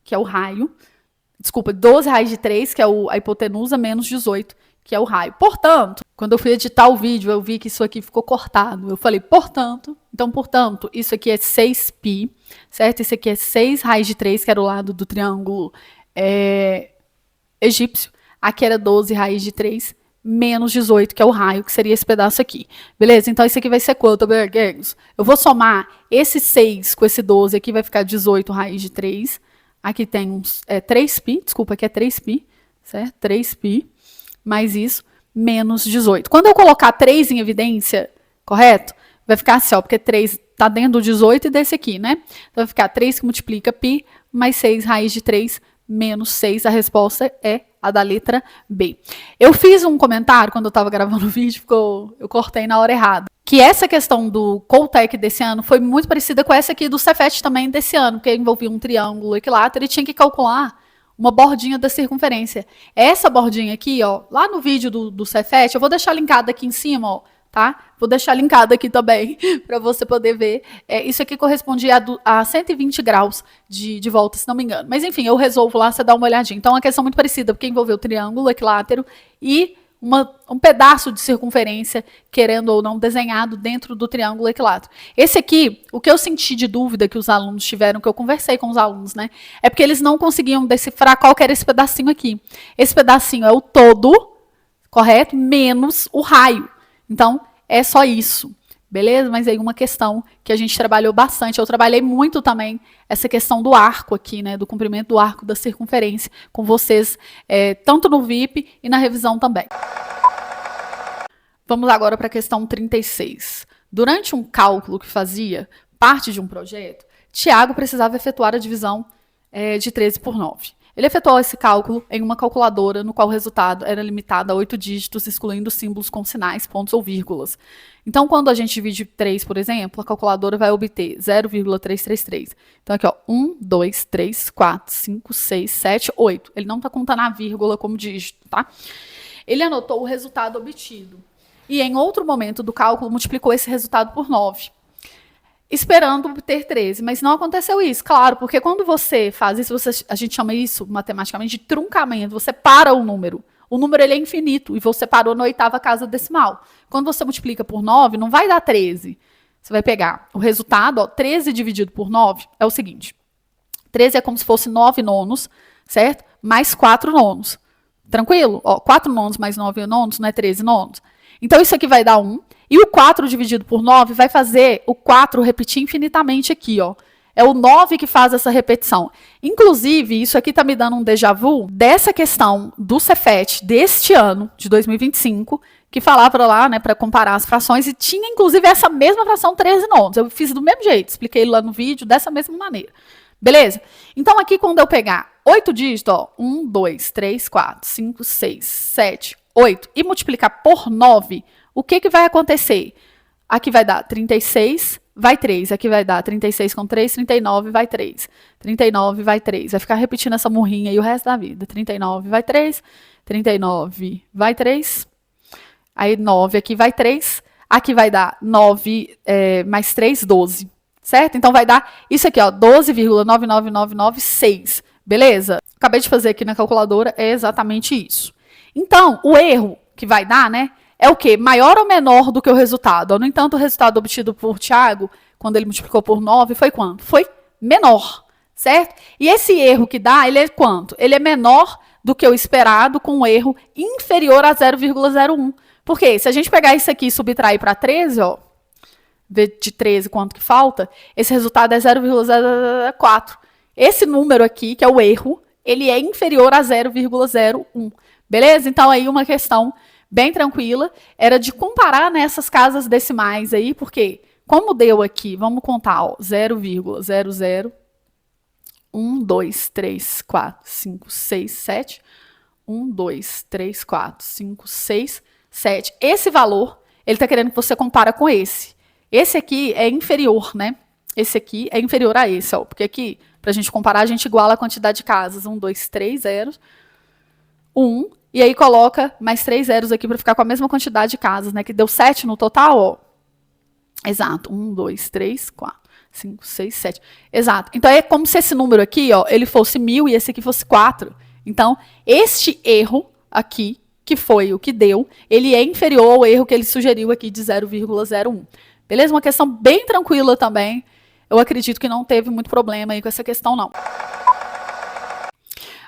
que é o raio. Desculpa, 12 raiz de 3, que é a hipotenusa, menos 18, que é o raio. Portanto, quando eu fui editar o vídeo, eu vi que isso aqui ficou cortado. Eu falei, portanto, isso aqui é 6π, certo? Isso aqui é 6 raiz de 3, que era o lado do triângulo egípcio. Aqui era 12 raiz de 3, menos 18, que é o raio, que seria esse pedaço aqui. Beleza? Então, isso aqui vai ser quanto, Bergues? Eu vou somar esse 6 com esse 12 aqui, vai ficar 18 raiz de 3. Aqui tem uns 3π, desculpa, aqui é 3π, certo? 3π, mais isso, menos 18. Quando eu colocar 3 em evidência, correto? Vai ficar assim, ó, porque 3 está dentro do 18 e desse aqui, né? Então, vai ficar 3 que multiplica π, mais 6 raiz de 3, menos 6. A resposta é a da letra B. Eu fiz um comentário quando eu estava gravando o vídeo, eu cortei na hora errada. Que essa questão do Countech desse ano foi muito parecida com essa aqui do Cefet também desse ano, porque envolvia um triângulo equilátero e tinha que calcular uma bordinha da circunferência. Essa bordinha aqui, ó, lá no vídeo do Cefet, eu vou deixar linkado aqui em cima, ó, tá? Vou deixar linkado aqui também, para você poder ver. Isso aqui correspondia a 120 graus de volta, se não me engano. Mas, enfim, eu resolvo lá, você dá uma olhadinha. Então, é uma questão muito parecida, porque envolveu o triângulo equilátero e um pedaço de circunferência, querendo ou não, desenhado dentro do triângulo equilátero. Esse aqui, o que eu senti de dúvida que os alunos tiveram, que eu conversei com os alunos, né? É porque eles não conseguiam decifrar qual que era esse pedacinho aqui. Esse pedacinho é o todo, correto? Menos o raio. Então, é só isso, beleza? Mas aí uma questão que a gente trabalhou bastante, eu trabalhei muito também essa questão do arco aqui, né? Do comprimento do arco da circunferência com vocês, tanto no VIP e na revisão também. Vamos agora para a questão 36. Durante um cálculo que fazia parte de um projeto, Tiago precisava efetuar a divisão de 13 por 9. Ele efetuou esse cálculo em uma calculadora, no qual o resultado era limitado a 8 dígitos, excluindo símbolos com sinais, pontos ou vírgulas. Então, quando a gente divide 3, por exemplo, a calculadora vai obter 0,333. Então, aqui, ó, 1, 2, 3, 4, 5, 6, 7, 8. Ele não está contando a vírgula como dígito, tá? Ele anotou o resultado obtido. E, em outro momento do cálculo, multiplicou esse resultado por 9. Esperando obter 13, mas não aconteceu isso, claro, porque quando você faz isso, a gente chama isso matematicamente de truncamento, você para o número ele é infinito, e você parou na 8ª casa decimal. Quando você multiplica por 9, não vai dar 13, você vai pegar o resultado, ó, 13 dividido por 9 é o seguinte, 13 é como se fosse 9 nonos, certo? Mais 4 nonos, tranquilo? Ó, 4 nonos mais 9 nonos não é 13 nonos. Então, isso aqui vai dar 1. E o 4 dividido por 9 vai fazer o 4 repetir infinitamente aqui, ó. É o 9 que faz essa repetição. Inclusive, isso aqui está me dando um déjà vu dessa questão do Cefet deste ano, de 2025, que falava lá, né, para comparar as frações, e tinha, inclusive, essa mesma fração 13 nonos. Eu fiz do mesmo jeito, expliquei lá no vídeo, dessa mesma maneira. Beleza? Então, aqui, quando eu pegar 8 dígitos, ó, 1, 2, 3, 4, 5, 6, 7, 8, e multiplicar por 9, o que vai acontecer? Aqui vai dar 36, vai 3. Aqui vai dar 36 com 3, 39, vai 3. 39, vai 3. Vai ficar repetindo essa murrinha aí o resto da vida. 39, vai 3. 39, vai 3. Aí 9 aqui vai 3. Aqui vai dar 9 mais 3, 12. Certo? Então vai dar isso aqui, ó, 12,99996. Beleza? Acabei de fazer aqui na calculadora, é exatamente isso. Então, o erro que vai dar, né, é o quê? Maior ou menor do que o resultado? No entanto, o resultado obtido por Tiago, quando ele multiplicou por 9, foi quanto? Foi menor, certo? E esse erro que dá, ele é quanto? Ele é menor do que o esperado, com um erro inferior a 0,01. Por quê? Se a gente pegar isso aqui e subtrair para 13, ó, ver de 13 quanto que falta, esse resultado é 0,04. Esse número aqui, que é o erro, ele é inferior a 0,01. Beleza? Então, aí uma questão bem tranquila era de comparar nessas casas decimais aí, porque como deu aqui, vamos contar, ó, 0,00, 1, 2, 3, 4, 5, 6, 7, 1, 2, 3, 4, 5, 6, 7. Esse valor, ele está querendo que você compara com esse. Esse aqui é inferior, né? Esse aqui é inferior a esse, ó, porque aqui, para a gente comparar, a gente iguala a quantidade de casas. 1, 2, 3 zeros, 1, e aí coloca mais 3 zeros aqui para ficar com a mesma quantidade de casas, né? Que deu 7 no total, ó. Exato. 1, 2, 3, 4, 5, 6, 7. Exato. Então, é como se esse número aqui, ó, ele fosse 1000 e esse aqui fosse 4. Então, este erro aqui, que foi o que deu, ele é inferior ao erro que ele sugeriu aqui de 0,01. Beleza? Uma questão bem tranquila também. Eu acredito que não teve muito problema aí com essa questão, não.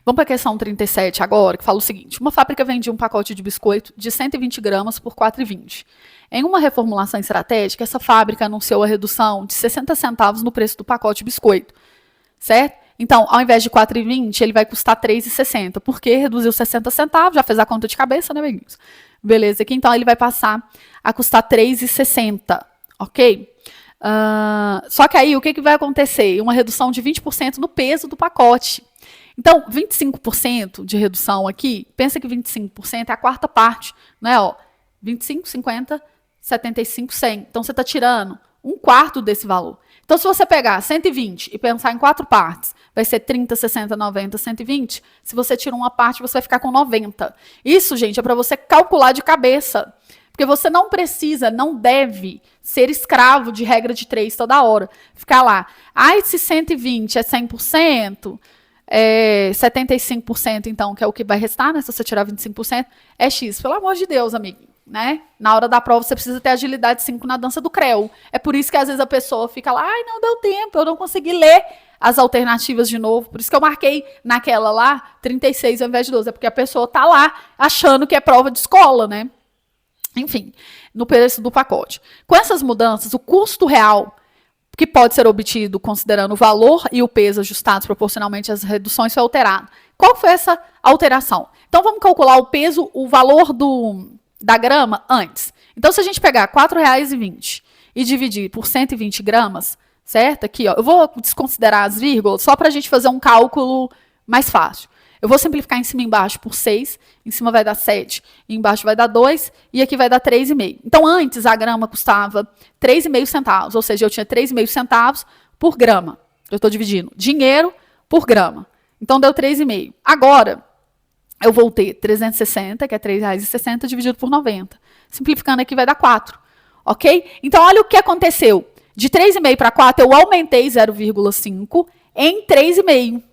Vamos para a questão 37 agora, que fala o seguinte. Uma fábrica vendia um pacote de biscoito de 120 gramas por 4,20. Em uma reformulação estratégica, essa fábrica anunciou a redução de 60 centavos no preço do pacote de biscoito. Certo? Então, ao invés de 4,20, ele vai custar 3,60. Porque reduziu 60 centavos, já fez a conta de cabeça, né, amiguinhos? Beleza, aqui então ele vai passar a custar 3,60. Ok? Só que aí, o que vai acontecer? Uma redução de 20% no peso do pacote. Então, 25% de redução aqui, pensa que 25% é a quarta parte, né? Ó, 25, 50, 75, 100. Então, você está tirando um quarto desse valor. Então, se você pegar 120 e pensar em 4 partes, vai ser 30, 60, 90, 120. Se você tira uma parte, você vai ficar com 90. Isso, gente, é para você calcular de cabeça. Porque você não precisa, não deve ser escravo de regra de 3 toda hora. Ficar lá, se 120 é 100%, 75%, então, que é o que vai restar, né? Se você tirar 25%, é X. Pelo amor de Deus, amigo, né? Na hora da prova, você precisa ter agilidade 5 na dança do creu. É por isso que, às vezes, a pessoa fica lá, não deu tempo, eu não consegui ler as alternativas de novo. Por isso que eu marquei naquela lá, 36 ao invés de 12. É porque a pessoa tá lá achando que é prova de escola, né? Enfim, no preço do pacote. Com essas mudanças, o custo real que pode ser obtido considerando o valor e o peso ajustados proporcionalmente às reduções foi alterado. Qual foi essa alteração? Então, vamos calcular o peso, o valor da grama antes. Então, se a gente pegar R$4,20 e dividir por 120 gramas, certo? Aqui, ó, eu vou desconsiderar as vírgulas só para a gente fazer um cálculo mais fácil. Eu vou simplificar em cima e embaixo por 6, em cima vai dar 7, e embaixo vai dar 2, e aqui vai dar 3,5. Então, antes a grama custava 3,5 centavos, ou seja, eu tinha 3,5 centavos por grama. Eu estou dividindo dinheiro por grama. Então, deu 3,5. Agora, eu vou ter 360, que é R$3,60, dividido por 90. Simplificando aqui vai dar 4, ok? Então, olha o que aconteceu. De 3,5 para 4, eu aumentei 0,5 em 3,5,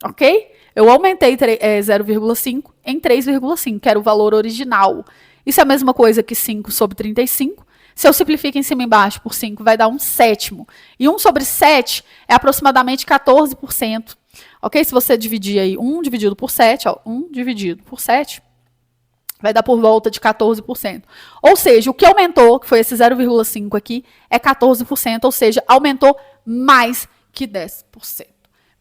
ok? Eu aumentei 0,5 em 3,5, que era o valor original. Isso é a mesma coisa que 5 sobre 35. Se eu simplifico em cima e embaixo por 5, vai dar 1/7. E 1 sobre 7 é aproximadamente 14%. Ok? Se você dividir aí 1 dividido por 7, ó, 1 dividido por 7, vai dar por volta de 14%. Ou seja, o que aumentou, que foi esse 0,5 aqui, é 14%, ou seja, aumentou mais que 10%.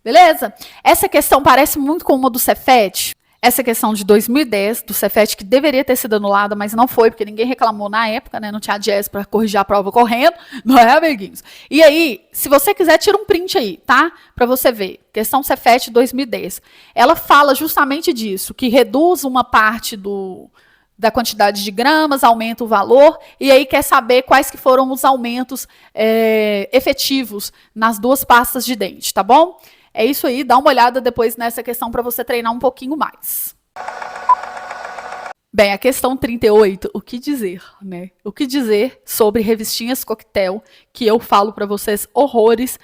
Beleza? Essa questão parece muito com uma do Cefet. Essa questão de 2010, do Cefet, que deveria ter sido anulada, mas não foi, porque ninguém reclamou na época, né? Não tinha jazz para corrigir a prova correndo, não é, amiguinhos? E aí, se você quiser, tira um print aí, tá? Para você ver. Questão Cefet 2010. Ela fala justamente disso, que reduz uma parte da quantidade de gramas, aumenta o valor, e aí quer saber quais que foram os aumentos efetivos nas duas pastas de dente, tá bom? É isso aí, dá uma olhada depois nessa questão para você treinar um pouquinho mais. Bem, a questão 38, o que dizer, né? O que dizer sobre revistinhas coquetel, que eu falo para vocês horrores,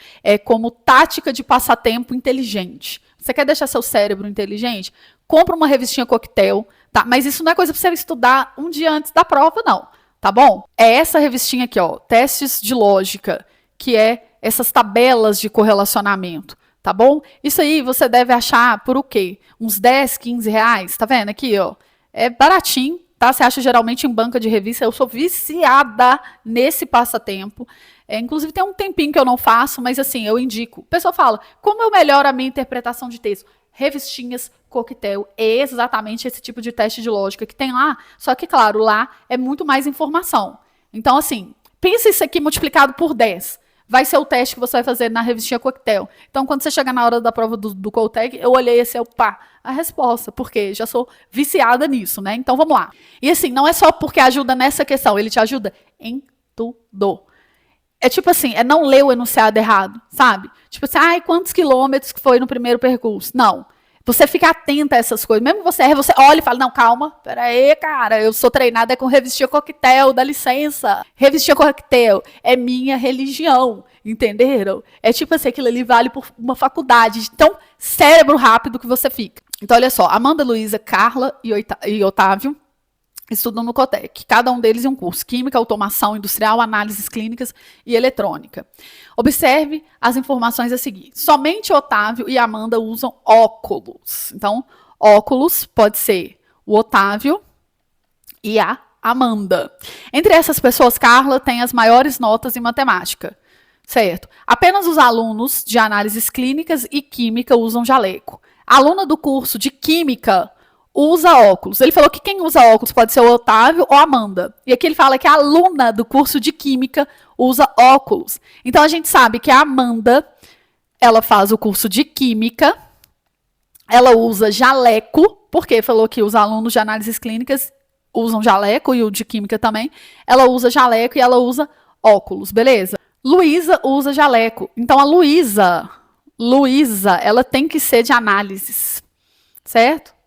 como tática de passatempo inteligente. Você quer deixar seu cérebro inteligente? Compra uma revistinha coquetel, tá? Mas isso não é coisa para você estudar um dia antes da prova, não, tá bom? É essa revistinha aqui, ó, Testes de Lógica, que é essas tabelas de correlacionamento. Tá bom? Isso aí você deve achar por o quê? Uns 10, 15 reais, tá vendo aqui, ó? É baratinho, tá? Você acha geralmente em banca de revista. Eu sou viciada nesse passatempo. Inclusive tem um tempinho que eu não faço, mas assim, eu indico. O pessoal fala, como eu melhoro a minha interpretação de texto? Revistinhas coquetel é exatamente esse tipo de teste de lógica que tem lá, só que, claro, lá é muito mais informação. Então, assim, pensa isso aqui multiplicado por 10. Vai ser o teste que você vai fazer na revistinha coquetel. Então, quando você chegar na hora da prova do Coltec, eu olhei esse, a resposta, porque já sou viciada nisso, né? Então, vamos lá. E assim, não é só porque ajuda nessa questão, ele te ajuda em tudo. É tipo assim, é não ler o enunciado errado, sabe? Tipo assim, quantos quilômetros que foi no primeiro percurso? Não. Você fica atenta a essas coisas. Mesmo que você erre, você olha e fala, não, calma, peraí, cara, eu sou treinada com revistinha coquetel, dá licença. Revistinha coquetel é minha religião, entenderam? É tipo assim, aquilo ali vale por uma faculdade, tão cérebro rápido que você fica. Então, olha só, Amanda, Luísa, Carla e Otávio estudam no Cotec, cada um deles em um curso, Química, Automação Industrial, Análises Clínicas e Eletrônica. Observe as informações a seguir. Somente Otávio e Amanda usam óculos. Então, óculos pode ser o Otávio e a Amanda. Entre essas pessoas, Carla tem as maiores notas em matemática, certo? Apenas os alunos de análises clínicas e química usam jaleco. A aluna do curso de Química usa óculos. Ele falou que quem usa óculos pode ser o Otávio ou a Amanda. E aqui ele fala que a aluna do curso de Química usa óculos. Então, a gente sabe que a Amanda, ela faz o curso de Química, ela usa jaleco, porque falou que os alunos de análises clínicas usam jaleco, e o de Química também. Ela usa jaleco e ela usa óculos, beleza? Luísa usa jaleco. Então, a Luísa, ela tem que ser de análises, certo?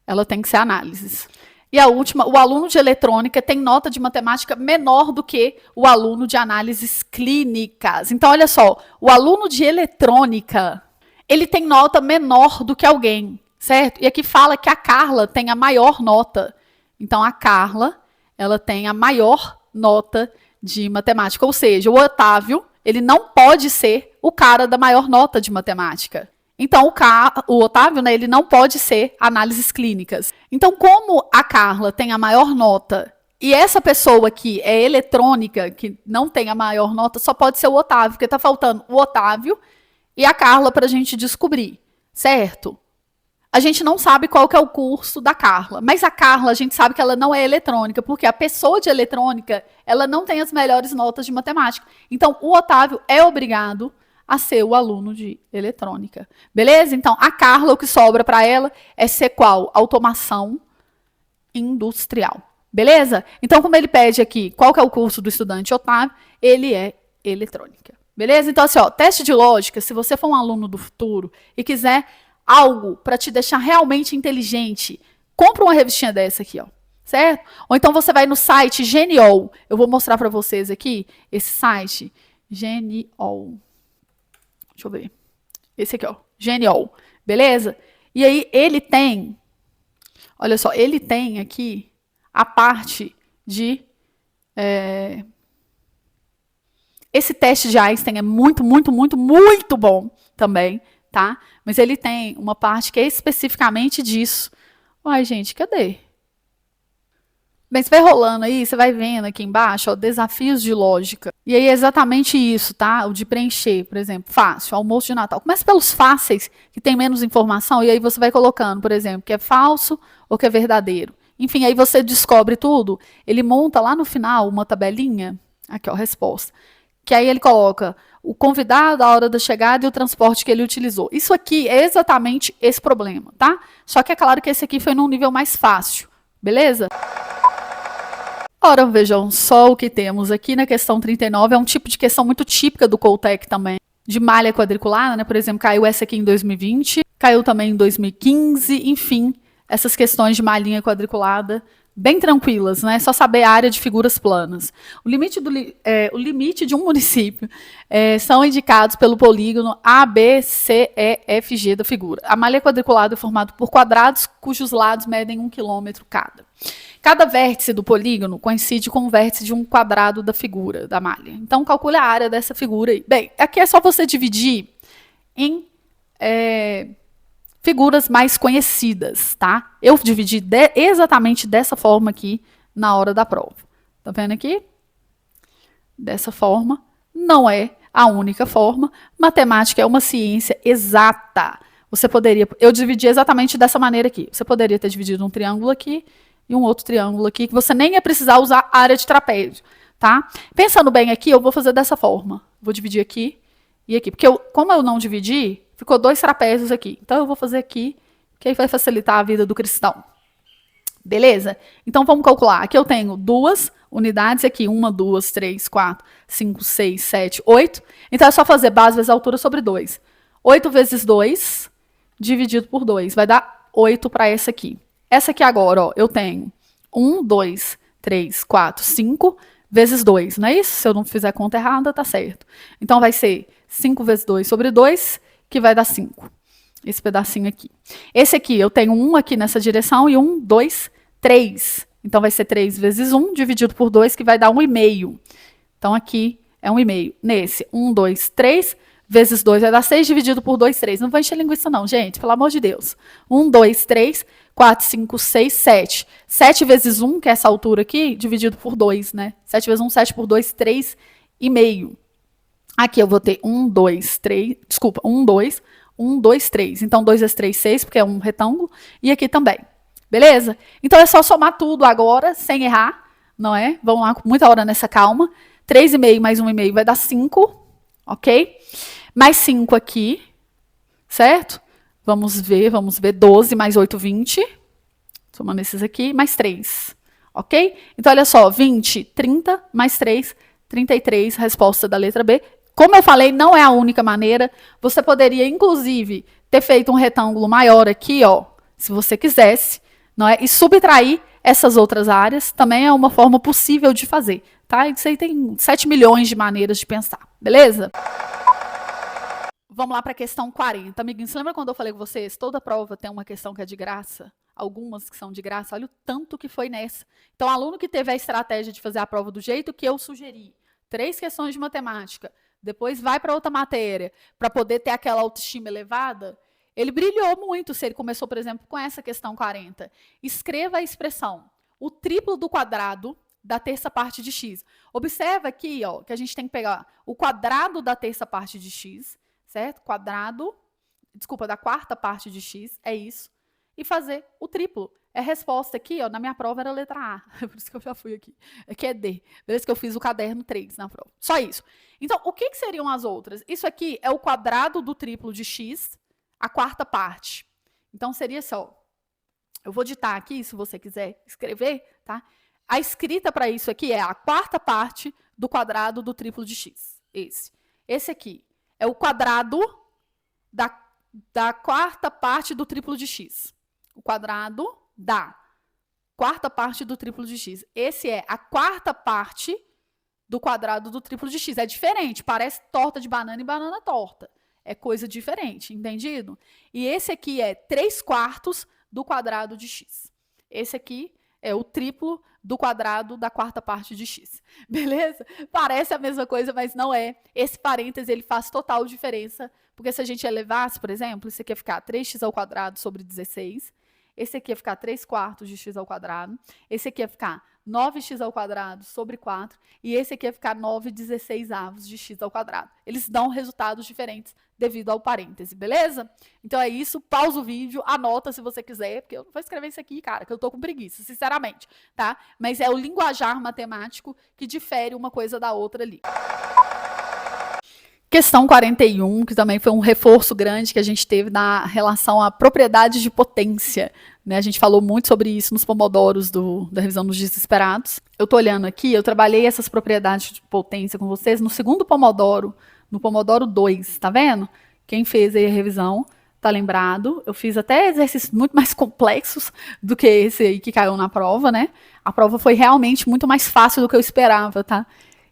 Ela tem que ser análises. E a última, o aluno de eletrônica tem nota de matemática menor do que o aluno de análises clínicas. Então, olha só, o aluno de eletrônica, ele tem nota menor do que alguém, certo? E aqui fala que a Carla tem a maior nota. Então, a Carla, ela tem a maior nota de matemática. Ou seja, o Otávio, ele não pode ser o cara da maior nota de matemática. Então, o Otávio, né, ele não pode ser análises clínicas. Então, como a Carla tem a maior nota e essa pessoa aqui é eletrônica, que não tem a maior nota, só pode ser o Otávio, porque está faltando o Otávio e a Carla para a gente descobrir, certo? a gente não sabe qual que é o curso da Carla, mas a Carla, a gente sabe que ela não é eletrônica, porque a pessoa de eletrônica, ela não tem as melhores notas de matemática. Então, o Otávio é obrigado a ser o aluno de eletrônica. Beleza? Então, a Carla, o que sobra para ela é ser qual? Automação industrial. Beleza? Então, como ele pede aqui, qual que é o curso do estudante Otávio? Ele é eletrônica. Beleza? Então, assim, ó, teste de lógica, se você for um aluno do futuro e quiser algo para te deixar realmente inteligente, compra uma revistinha dessa aqui, ó. Certo? Ou então você vai no site Geniol. Eu vou mostrar para vocês aqui esse site Geniol. Deixa eu ver. Esse aqui, ó. Geniol. Beleza? E aí ele tem, olha só, ele tem aqui a parte de esse teste de Einstein é muito, muito, muito, muito bom também, tá? Mas ele tem uma parte que é especificamente disso. Uai, gente, cadê? Bem, você vai rolando aí, você vai vendo aqui embaixo, ó, desafios de lógica. E aí é exatamente isso, tá? O de preencher, por exemplo, fácil, almoço de Natal. Começa pelos fáceis, que tem menos informação, e aí você vai colocando, por exemplo, que é falso ou que é verdadeiro. Enfim, aí você descobre tudo. Ele monta lá no final uma tabelinha, aqui ó, resposta, que aí ele coloca o convidado, a hora da chegada e o transporte que ele utilizou. Isso aqui é exatamente esse problema, tá? Só que é claro que esse aqui foi num nível mais fácil, beleza? Ora, vejam só o que temos aqui na questão 39, é um tipo de questão muito típica do Coltec também, de malha quadriculada, né? Por exemplo, caiu essa aqui em 2020, caiu também em 2015, enfim, essas questões de malhinha quadriculada, bem tranquilas, né? Só saber a área de figuras planas. O limite de um município são indicados pelo polígono A, B, C, E, F, G da figura. A malha quadriculada é formada por quadrados cujos lados medem 1 quilômetro cada. Cada vértice do polígono coincide com o vértice de um quadrado da figura, da malha. Então, calcule a área dessa figura aí. Bem, aqui é só você dividir em figuras mais conhecidas, tá? Eu dividi exatamente dessa forma aqui na hora da prova. Tá vendo aqui? Dessa forma. Não é a única forma. Matemática é uma ciência exata. Você poderia... Eu dividi exatamente dessa maneira aqui. Você poderia ter dividido um triângulo aqui e um outro triângulo aqui, que você nem ia precisar usar a área de trapézio, tá? Pensando bem aqui, eu vou fazer dessa forma. Vou dividir aqui e aqui. Porque como eu não dividi, ficou 2 trapézios aqui. Então, eu vou fazer aqui, que aí vai facilitar a vida do cristão. Beleza? Então, vamos calcular. Aqui eu tenho 2 unidades aqui. 1, 2, 3, 4, 5, 6, 7, 8. Então, é só fazer base vezes altura sobre 2. 8 vezes 2, dividido por 2. Vai dar 8 para essa aqui. Essa aqui agora, ó, eu tenho 1, 2, 3, 4, 5 vezes 2, não é isso? Se eu não fizer conta errada, tá certo. Então, vai ser 5 vezes 2 sobre 2, que vai dar 5. Esse pedacinho aqui. Esse aqui, eu tenho 1 aqui nessa direção e 1, 2, 3. Então, vai ser 3 vezes 1 dividido por 2, que vai dar 1,5. Então, aqui é 1,5. Nesse, 1, 2, 3 vezes 2 vai dar 6 dividido por 2, 3. Não vou encher linguiça não, gente, pelo amor de Deus. 1, 2, 3, 4, 5, 6, 7. 7 vezes 1, que é essa altura aqui, dividido por 2, né? 7 vezes 1, 7 por 2, 3,5. Aqui eu vou ter 1, 2, 3, desculpa, 1, 2, 1, 2, 3. Então, 2 vezes 3, 6, porque é um retângulo. E aqui também. Beleza? Então, é só somar tudo agora, sem errar, não é? Vamos lá, com muita hora nessa calma. 3,5 mais 1,5 vai dar 5, ok? Mais 5 aqui, certo? Vamos ver, 12 mais 8, 20. Somando esses aqui, mais 3, ok? Então, olha só, 20, 30, mais 3, 33, resposta da letra B. Como eu falei, não é a única maneira. Você poderia, inclusive, ter feito um retângulo maior aqui, ó, se você quisesse, não é? E subtrair essas outras áreas também é uma forma possível de fazer, tá? Isso aí tem 7 milhões de maneiras de pensar, beleza? Vamos lá para a questão 40. Amiguinhos, você lembra quando eu falei com vocês? Toda prova tem uma questão que é de graça? Algumas que são de graça. Olha o tanto que foi nessa. Então, o aluno que teve a estratégia de fazer a prova do jeito que eu sugeri, 3 questões de matemática, depois vai para outra matéria, para poder ter aquela autoestima elevada, ele brilhou muito se ele começou, por exemplo, com essa questão 40. Escreva a expressão, o triplo do quadrado da terça parte de x. Observa aqui, ó, que a gente tem que pegar o quadrado da terça parte de x, certo? Quadrado, desculpa, da quarta parte de x, é isso. e fazer o triplo. É a resposta aqui, ó, na minha prova era a letra A, por isso que eu já fui aqui. Aqui é D, beleza que eu fiz o caderno 3 na prova. Só isso. Então, o que seriam as outras? Isso aqui é o quadrado do triplo de x, a quarta parte. Então, seria só, eu vou ditar aqui, se você quiser escrever, tá? A escrita para isso aqui é a quarta parte do quadrado do triplo de x. Esse aqui é o quadrado da quarta parte do triplo de x. O quadrado da quarta parte do triplo de x. Esse é a quarta parte do quadrado do triplo de x. É diferente, parece torta de banana e banana torta. É coisa diferente, entendido? E esse aqui é 3/4 do quadrado de x. Esse aqui é o triplo do quadrado da quarta parte de x. Beleza? Parece a mesma coisa, mas não é. Esse parêntese, ele faz total diferença, porque se a gente elevasse, por exemplo, isso aqui ia ficar 3x² sobre 16, esse aqui ia ficar 3/4 de x ao quadrado, esse aqui ia ficar 9x² sobre 4, e esse aqui ia ficar 9/16 de x ao quadrado. Eles dão resultados diferentes devido ao parêntese, beleza? Então é isso, pausa o vídeo, anota se você quiser, porque eu não vou escrever isso aqui, cara, que eu tô com preguiça, sinceramente, tá? Mas é o linguajar matemático que difere uma coisa da outra ali. Questão 41, que também foi um reforço grande que a gente teve na relação a propriedades de potência. Né? A gente falou muito sobre isso nos pomodoros da revisão dos desesperados. Eu estou olhando aqui, eu trabalhei essas propriedades de potência com vocês no segundo pomodoro, no pomodoro 2, tá vendo? Quem fez aí a revisão tá lembrado. Eu fiz até exercícios muito mais complexos do que esse aí que caiu na prova, né? A prova foi realmente muito mais fácil do que eu esperava, tá?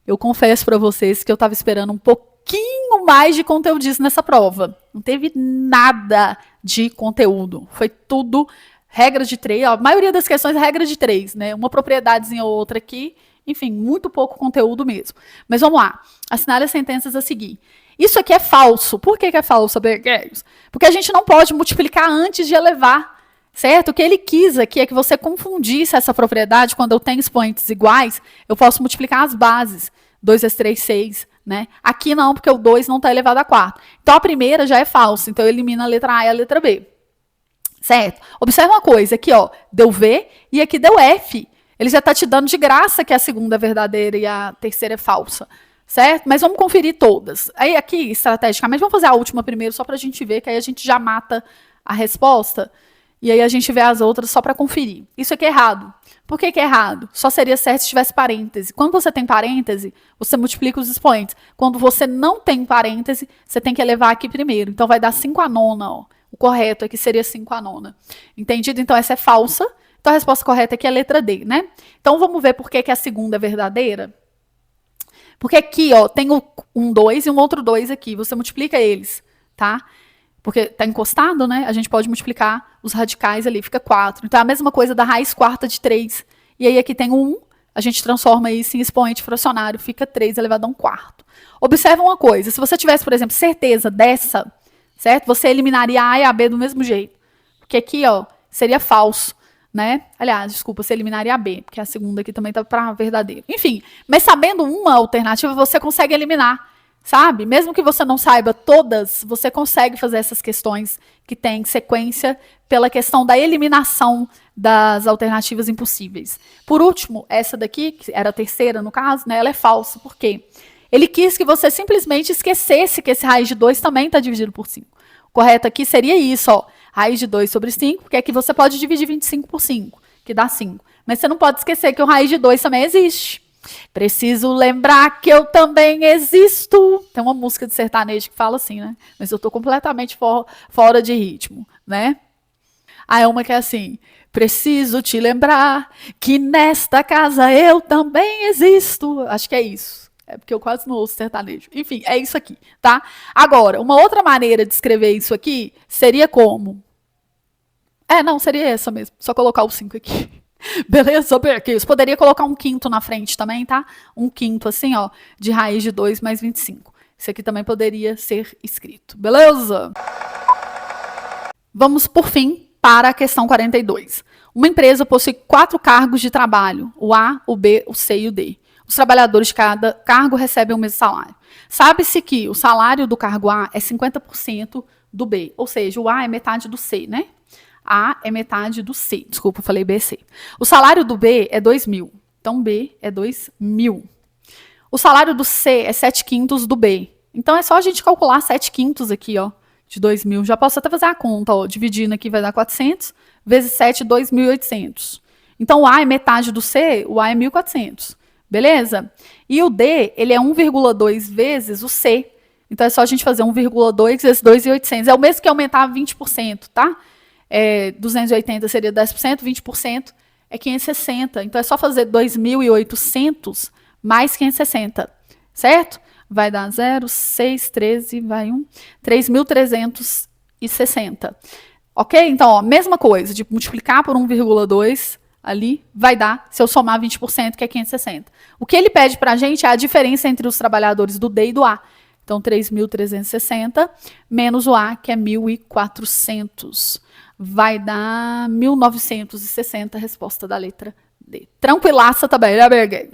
Eu confesso para vocês que eu estava esperando um pouquinho mais de conteúdo nessa prova. Não teve nada de conteúdo. Foi tudo regra de 3. A maioria das questões é regra de 3, né? Uma propriedadezinha ou outra aqui. Enfim, muito pouco conteúdo mesmo. Mas vamos lá. Assinale as sentenças a seguir. Isso aqui é falso. Por que é falso, Bergueiros? Porque a gente não pode multiplicar antes de elevar. Certo? O que ele quis aqui é que você confundisse essa propriedade. Quando eu tenho expoentes iguais, eu posso multiplicar as bases. 2 vezes 3, 6. Né? Aqui não, porque o 2 não está elevado a 4. Então, a primeira já é falsa. Então, eu elimino a letra A e a letra B. Certo? Observa uma coisa. Aqui, ó, deu V e aqui deu F. Ele já está te dando de graça que a segunda é verdadeira e a terceira é falsa. Certo? Mas vamos conferir todas. Aí, aqui, estrategicamente, vamos fazer a última primeiro, só para a gente ver, que aí a gente já mata a resposta. E aí a gente vê as outras só para conferir. Isso aqui é errado. Por que é errado? Só seria certo se tivesse parêntese. Quando você tem parêntese, você multiplica os expoentes. Quando você não tem parêntese, você tem que elevar aqui primeiro. Então vai dar 5/9. Ó. O correto aqui seria 5/9. Entendido? Então essa é falsa. Então a resposta correta aqui é a letra D, né? Então vamos ver por que a segunda é verdadeira. Porque aqui, ó, tem um 2 e um outro 2 aqui. Você multiplica eles, tá? Porque está encostado, né? A gente pode multiplicar os radicais ali, fica 4. Então, é a mesma coisa da raiz quarta de 3. E aí, aqui tem o 1, a gente transforma isso em expoente fracionário, fica 3 elevado a 1/4. Observa uma coisa, se você tivesse, por exemplo, certeza dessa, certo? Você eliminaria a A e a B do mesmo jeito. Porque aqui, ó, seria falso, né? Aliás, desculpa, você eliminaria a B, porque a segunda aqui também está para verdadeiro. Enfim, mas sabendo uma alternativa, você consegue eliminar. Sabe? Mesmo que você não saiba todas, você consegue fazer essas questões que têm sequência pela questão da eliminação das alternativas impossíveis. Por último, essa daqui, que era a terceira no caso, né, ela é falsa. Por quê? Ele quis que você simplesmente esquecesse que esse raiz de 2 também está dividido por 5. O correto aqui seria isso, ó, raiz de 2 sobre 5, porque aqui você pode dividir 25 por 5, que dá 5. Mas você não pode esquecer que o raiz de 2 também existe. Preciso lembrar que eu também existo. Tem uma música de sertanejo que fala assim, né? Mas eu tô completamente fora de ritmo, né? Aí uma que é assim: preciso te lembrar que nesta casa eu também existo. Acho que é isso. É porque eu quase não ouço sertanejo. Enfim, é isso aqui, tá? Agora, uma outra maneira de escrever isso aqui seria como? Não, seria essa mesmo. Só colocar o 5 aqui. Beleza, Berqueiros? Poderia colocar um quinto na frente também, tá? Um quinto assim, ó, de raiz de 2 mais 25. Isso aqui também poderia ser escrito. Beleza? Vamos, por fim, para a questão 42. Uma empresa possui 4 cargos de trabalho, o A, o B, o C e o D. Os trabalhadores de cada cargo recebem o mesmo salário. Sabe-se que o salário do cargo A é 50% do B, ou seja, o A é metade do C, né? A é metade do C. Desculpa, eu falei BC. O salário do B é 2.000. Então, B é 2.000. O salário do C é 7/5 do B. Então, é só a gente calcular 7/5 aqui, ó, de 2.000. Já posso até fazer a conta, ó. Dividindo aqui vai dar 400, vezes 7, 2.800. Então, o A é metade do C, o A é 1.400. Beleza? E o D, ele é 1,2 vezes o C. Então, é só a gente fazer 1,2 vezes 2.800. É o mesmo que aumentar 20%, tá? 280 seria 10%, 20% é 560. Então, é só fazer 2.800 mais 560, certo? Vai dar 0, 6, 13, vai 1, 3.360. Ok? Então, ó, mesma coisa, de multiplicar por 1,2 ali, vai dar, se eu somar 20%, que é 560. O que ele pede para a gente é a diferença entre os trabalhadores do D e do A. Então, 3.360 menos o A, que é 1.400. Vai dar 1.960, resposta da letra D. Tranquilaça também, né, Berguei?